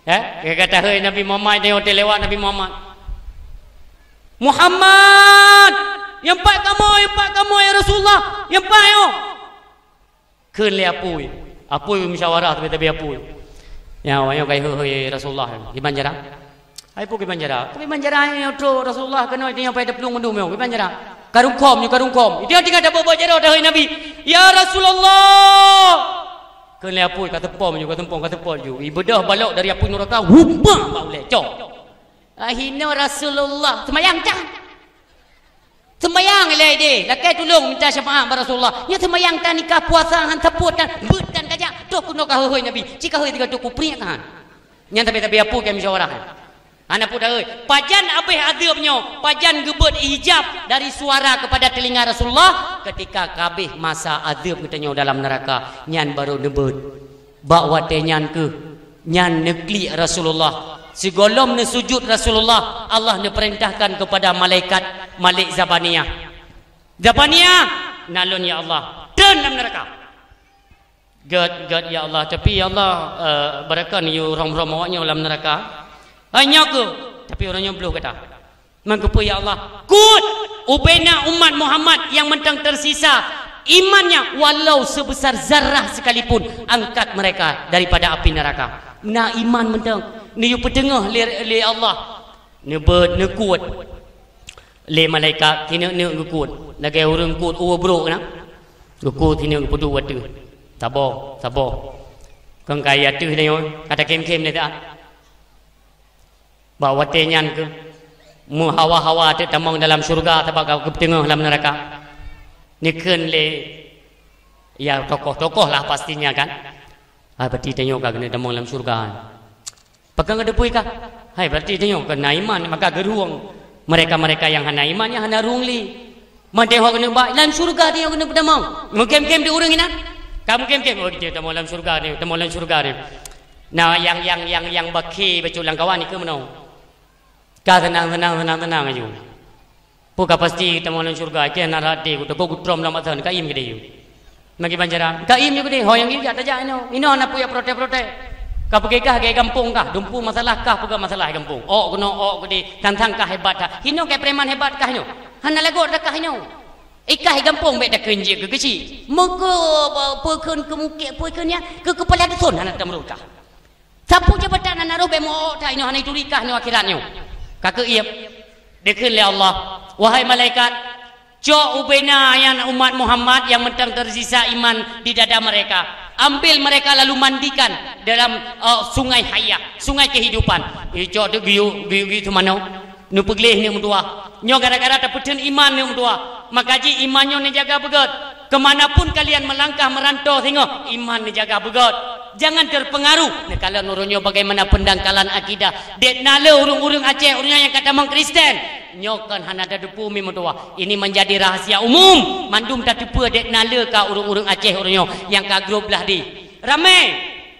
Dia kata hey Nabi Muhammad tayo lewat Nabi Muhammad. Muhammad Yang empat kamu ya Rasulullah. Yang empat yo. Keun le apui musyawarah tapi apui. Ya wayo kai hoi Rasulullah. Di Banjara. Ai pu ki Banjara. Pu ki Banjara yo tro Rasulullah kena dia pai teplung mendum yo ki Banjara. Karung kom. Dia tinggal dapat Banjara dah Nabi. Ya Rasulullah. Keun le apui kata pom ju. Ibadah balok dari apui neraka. Humpa bau le cok. Ahina Rasulullah. Semayang cang. Semayang le de. Lakai tolong minta syafaat pada Rasulullah. Ya semayang tan nikah puasa han teput dan bedan kajak. Tok kuno ka hoi Nabi. Jika hoi tiga tok priak kan. Nya tapi apa ke musyawarah. Anak pun dah pajan abih adabnya, pajan gebet hijab dari suara kepada telinga Rasulullah ketika kabeh masa adab katanya dalam neraka nyan baru nebet bawa tenyan ke nyan nekli Rasulullah segolom ne sujud Rasulullah Allah ne perintahkan kepada malaikat Malik Zabaniyah nalun ya Allah dan dalam neraka gad ya Allah tapi ya Allah barakan you rom-rom awaknya dalam neraka hanya ke tapi orangnya belum kata mengapa ya Allah kut ubena umat Muhammad yang mentang tersisa imannya walau sebesar zarah sekalipun angkat mereka daripada api neraka na iman mentang ni you pedengah le Allah ne ber ne kuat le malaikat tina ne kuat lagai urang kuat bro na kuat tina pedu watu sabar kang kaya tu ni kata kem-kem ni tak bawa tenyan ke mu hawa-hawa tu tamang dalam syurga tabak ke tengah dalam neraka nikun le ya tokoh-tokoh lah pastinya kan berarti tengok ka kena tamang dalam syurga pegang ada pui kah berarti tengok kena iman maka geruang mereka-mereka yang hana imannya hana rungli mantehok kena baik dalam syurga dia kena tamang mungkin-mungkin di urang ina kamu kem-kem oh dia tamang dalam syurga ni nah yang baki beculang kawan ni ke menau ka tenang aja. Puka pasti kita mau dalam syurga ke narade ku toko kutrom dalam athan ka im gede yu. Magi Banjara. Ka im gede hoyang gi kata ja ino anak puya prote. Ka pergi kah ke kampung kah? Dumpu masalah kah puga masalah kampung. Gede kantang kah hebat kah? Hino ke preman hebat kah hino? Hana lagot dah kah hino? Ikah kampung be dak kenje ke kecil. Moko pekun kemukik pekunnya ke kepala dusun anak tamruka. Sapu jabatan anak robe mo ta ino hana itu nikah no akhiratnya. Kakak iap dikir oleh Allah wahai malaikat jo ubena yang umat Muhammad yang mentang tersisa iman di dada mereka ambil mereka lalu mandikan dalam sungai hayat sungai kehidupan jo tu giu tu mana nu peglih ni mudua nyo gara-gara terpeden iman ni mudua makaji imannya ni jaga begot kemanapun kalian melangkah merantau tengok iman ni jaga begot jangan terpengaruh kalau nurunyo bagaimana pendangkalan akidah dek nale urung-urung Aceh urungnya yang kata mang Kristen nyokan hana ada depu mi mudua ini menjadi rahasia umum mandum tak depu dek nale ka urung-urung Aceh urungnya yang ka grup lah di ramai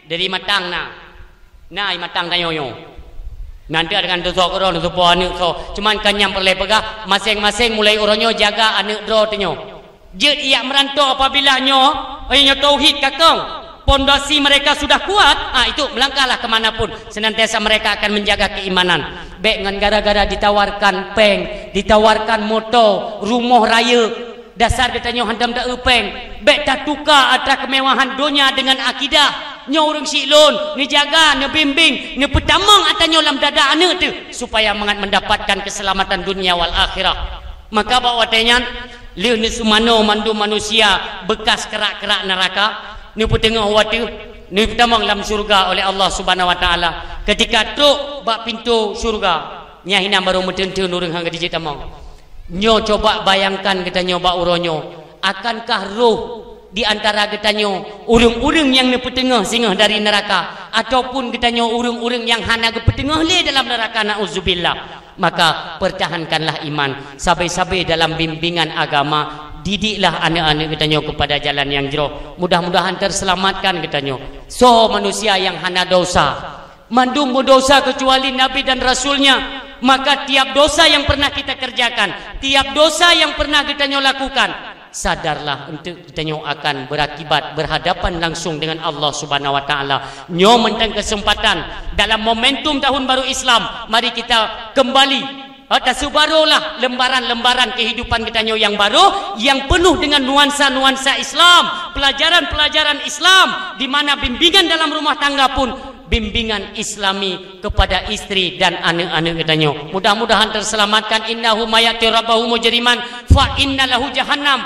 dari matang na matang tayoyo nanti dengan dosa orang dosa puan so cuman kanyam perle pegah masing-masing mulai orangnya jaga anak dro tinyo jet ia merantau apabila nyo tauhid kakang pondasi mereka sudah kuat itu melangkahlah kemanapun senantiasa mereka akan menjaga keimanan baik dengan gara-gara ditawarkan peng ditawarkan motor rumah raya dasar katanya handam dak upeng baik tak tukar antara kemewahan dunia dengan akidah nyo urang silon ni jaga ni bimbing ni petamang atanyo dalam dada anak tu supaya mendapatkan keselamatan dunia wal akhirah maka bawa tenyan liu ni sumano mandu manusia bekas kerak-kerak neraka ni petengah waktu ni petamang dalam syurga oleh Allah Subhanahu wa taala ketika truk bak pintu syurga nyahina baru metentun urang hang di tamang nyo coba bayangkan kita nyoba uronyo akankah roh di antara getanyo urung-urung yang ne petengah singgah dari neraka ataupun getanyo urung-urung yang hana ke petengah le dalam neraka nauzubillah maka pertahankanlah iman sabai-sabai dalam bimbingan agama didiklah anak-anak getanyo kepada jalan yang jero mudah-mudahan terselamatkan getanyo so manusia yang hana dosa mandung berdosa kecuali Nabi dan Rasulnya maka tiap dosa yang pernah kita kerjakan tiap dosa yang pernah getanyo lakukan sadarlah untuk kita akan berakibat berhadapan langsung dengan Allah Subhanahu wa taala. Nyo mentang kesempatan dalam momentum tahun baru Islam, mari kita kembali Barulah lembaran-lembaran kehidupan kita yang baru, yang penuh dengan nuansa-nuansa Islam, pelajaran-pelajaran Islam, di mana bimbingan dalam rumah tangga pun bimbingan Islami kepada istri dan anak-anak katanya. Mudah-mudahan terselamatkan. Innahu mayati rabbahu mujriman fa innalahu jahannam.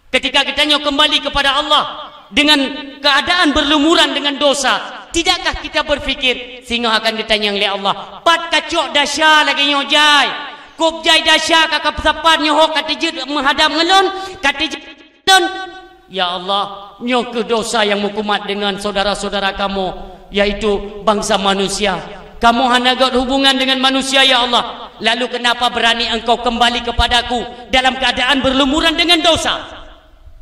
Ketika katanya kembali kepada Allah dengan keadaan berlumuran dengan dosa, tidakkah kita berfikir sehingga akan ditanya oleh Allah, pat kacok dasya lagi nyojai kop jai dasya kakak pesapan nyohok katijid menghadap ngelon katijid dan ya Allah, nyo ke dosa yang mukumat dengan saudara-saudara kamu, yaitu bangsa manusia. Kamu hanagat hubungan dengan manusia ya Allah. Lalu kenapa berani engkau kembali kepadaku dalam keadaan berlumuran dengan dosa?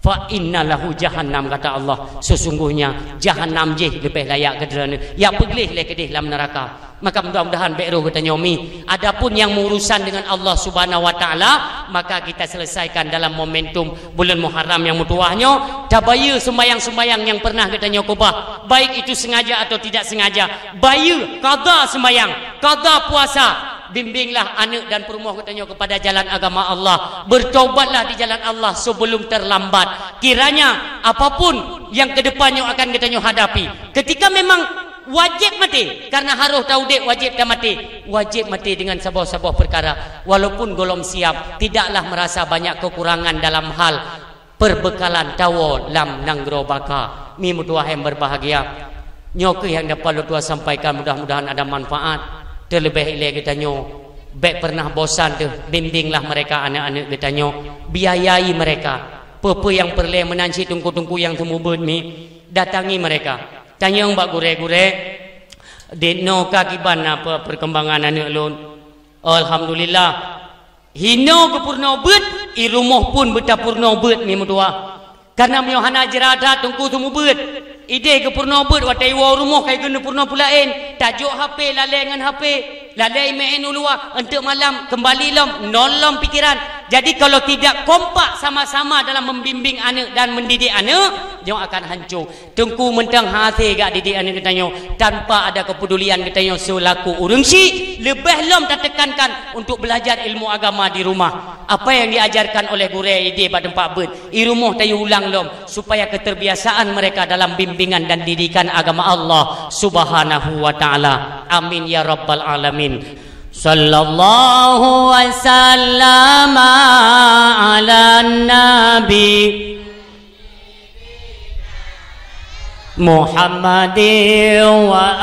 Fa innalahu jahannam, kata Allah, sesungguhnya jahannam je lebih layak ke derana. Ya pergi le ke dalam neraka. Maka mudah-mudahan bekro katanya mi. Adapun yang urusan dengan Allah Subhanahu wa taala, maka kita selesaikan dalam momentum bulan Muharram yang mutuahnya. Tabaya sembayang-sembayang yang pernah katanya kubah, baik itu sengaja atau tidak sengaja. Baya qada sembayang, qada puasa. Bimbinglah anak dan perumah katanya kepada jalan agama Allah. Bertaubatlah di jalan Allah sebelum terlambat. Kiranya apapun yang kedepannya akan katanya hadapi, ketika memang wajib mati, karena harus tahu dek wajib dah mati, wajib mati dengan sebuah perkara. Walaupun golom siap, tidaklah merasa banyak kekurangan dalam hal perbekalan tawo lam nanggro baka. Mi mutuah yang berbahagia, nyoke yang dapat lu tua sampaikan mudah-mudahan ada manfaat. Terlebih ilai kita nyo, baik pernah bosan tu, bimbinglah mereka anak-anak kita nyo, biayai mereka. Apa yang perlu menansi tungku-tungku yang temubun mi, datangi mereka. Tanya mbak gure-gure, deno kakiban apa perkembangan anak lon. Alhamdulillah, hino kepurna bet, i rumah pun betapurna bet mi mutua. Karena miohana jerada tungku temubun. Ide ke purna bet watai wa rumah kai guna purna pulain, tajuk HP lalai dengan HP, lalai main ulua untuk malam kembali lom nolom pikiran. Jadi kalau tidak kompak sama-sama dalam membimbing anak dan mendidik anak, dia akan hancur. Tengku mentang hati gak didik anak katanya tanpa ada kepedulian katanya selaku urang si, lebih lom tekankan untuk belajar ilmu agama di rumah. Apa yang diajarkan oleh guru ide pada tempat bet, i rumah tayu ulang lom supaya keterbiasaan mereka dalam bimbingan dan didikan agama Allah Subhanahu wa taala. Amin ya rabbal alamin. Sallallahu wasallam ala nabi Muhammadin wa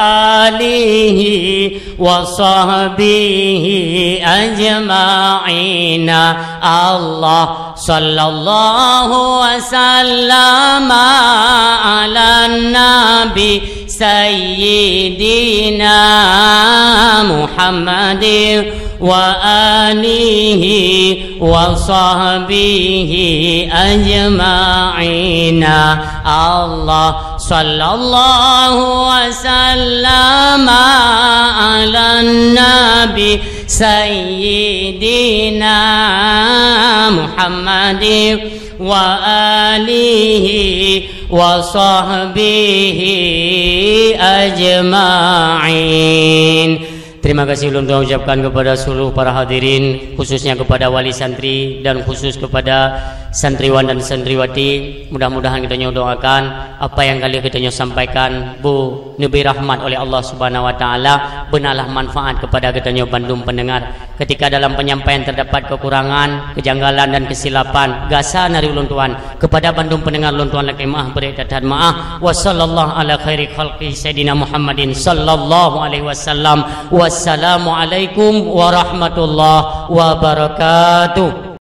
alihi wa sahbihi ajma'ina. Allah sallallahu wasallam ala nabi sayyidina Muhammadin wa alihi wa sahbihi ajma'ina. Allah sallallahu wasallam ala nabi sayyidina Muhammadin wa alihi wa sahbihi ajma'in. Terima kasih ulun tuan ucapkan kepada seluruh para hadirin, khususnya kepada wali santri dan khusus kepada santriwan dan santriwati. Mudah-mudahan kita doakan apa yang kali kita sampaikan bu nabi rahmat oleh Allah Subhanahu wa taala, benarlah manfaat kepada kita bandung pendengar. Ketika dalam penyampaian terdapat kekurangan, kejanggalan dan kesilapan, gasa nari ulun tuan kepada bandung pendengar ulun tuan laki maaf beri dan maaf. Wassallallahu ala khairi khalqi sayyidina Muhammadin sallallahu alaihi wasallam. Wassalamualaikum warahmatullahi wabarakatuh.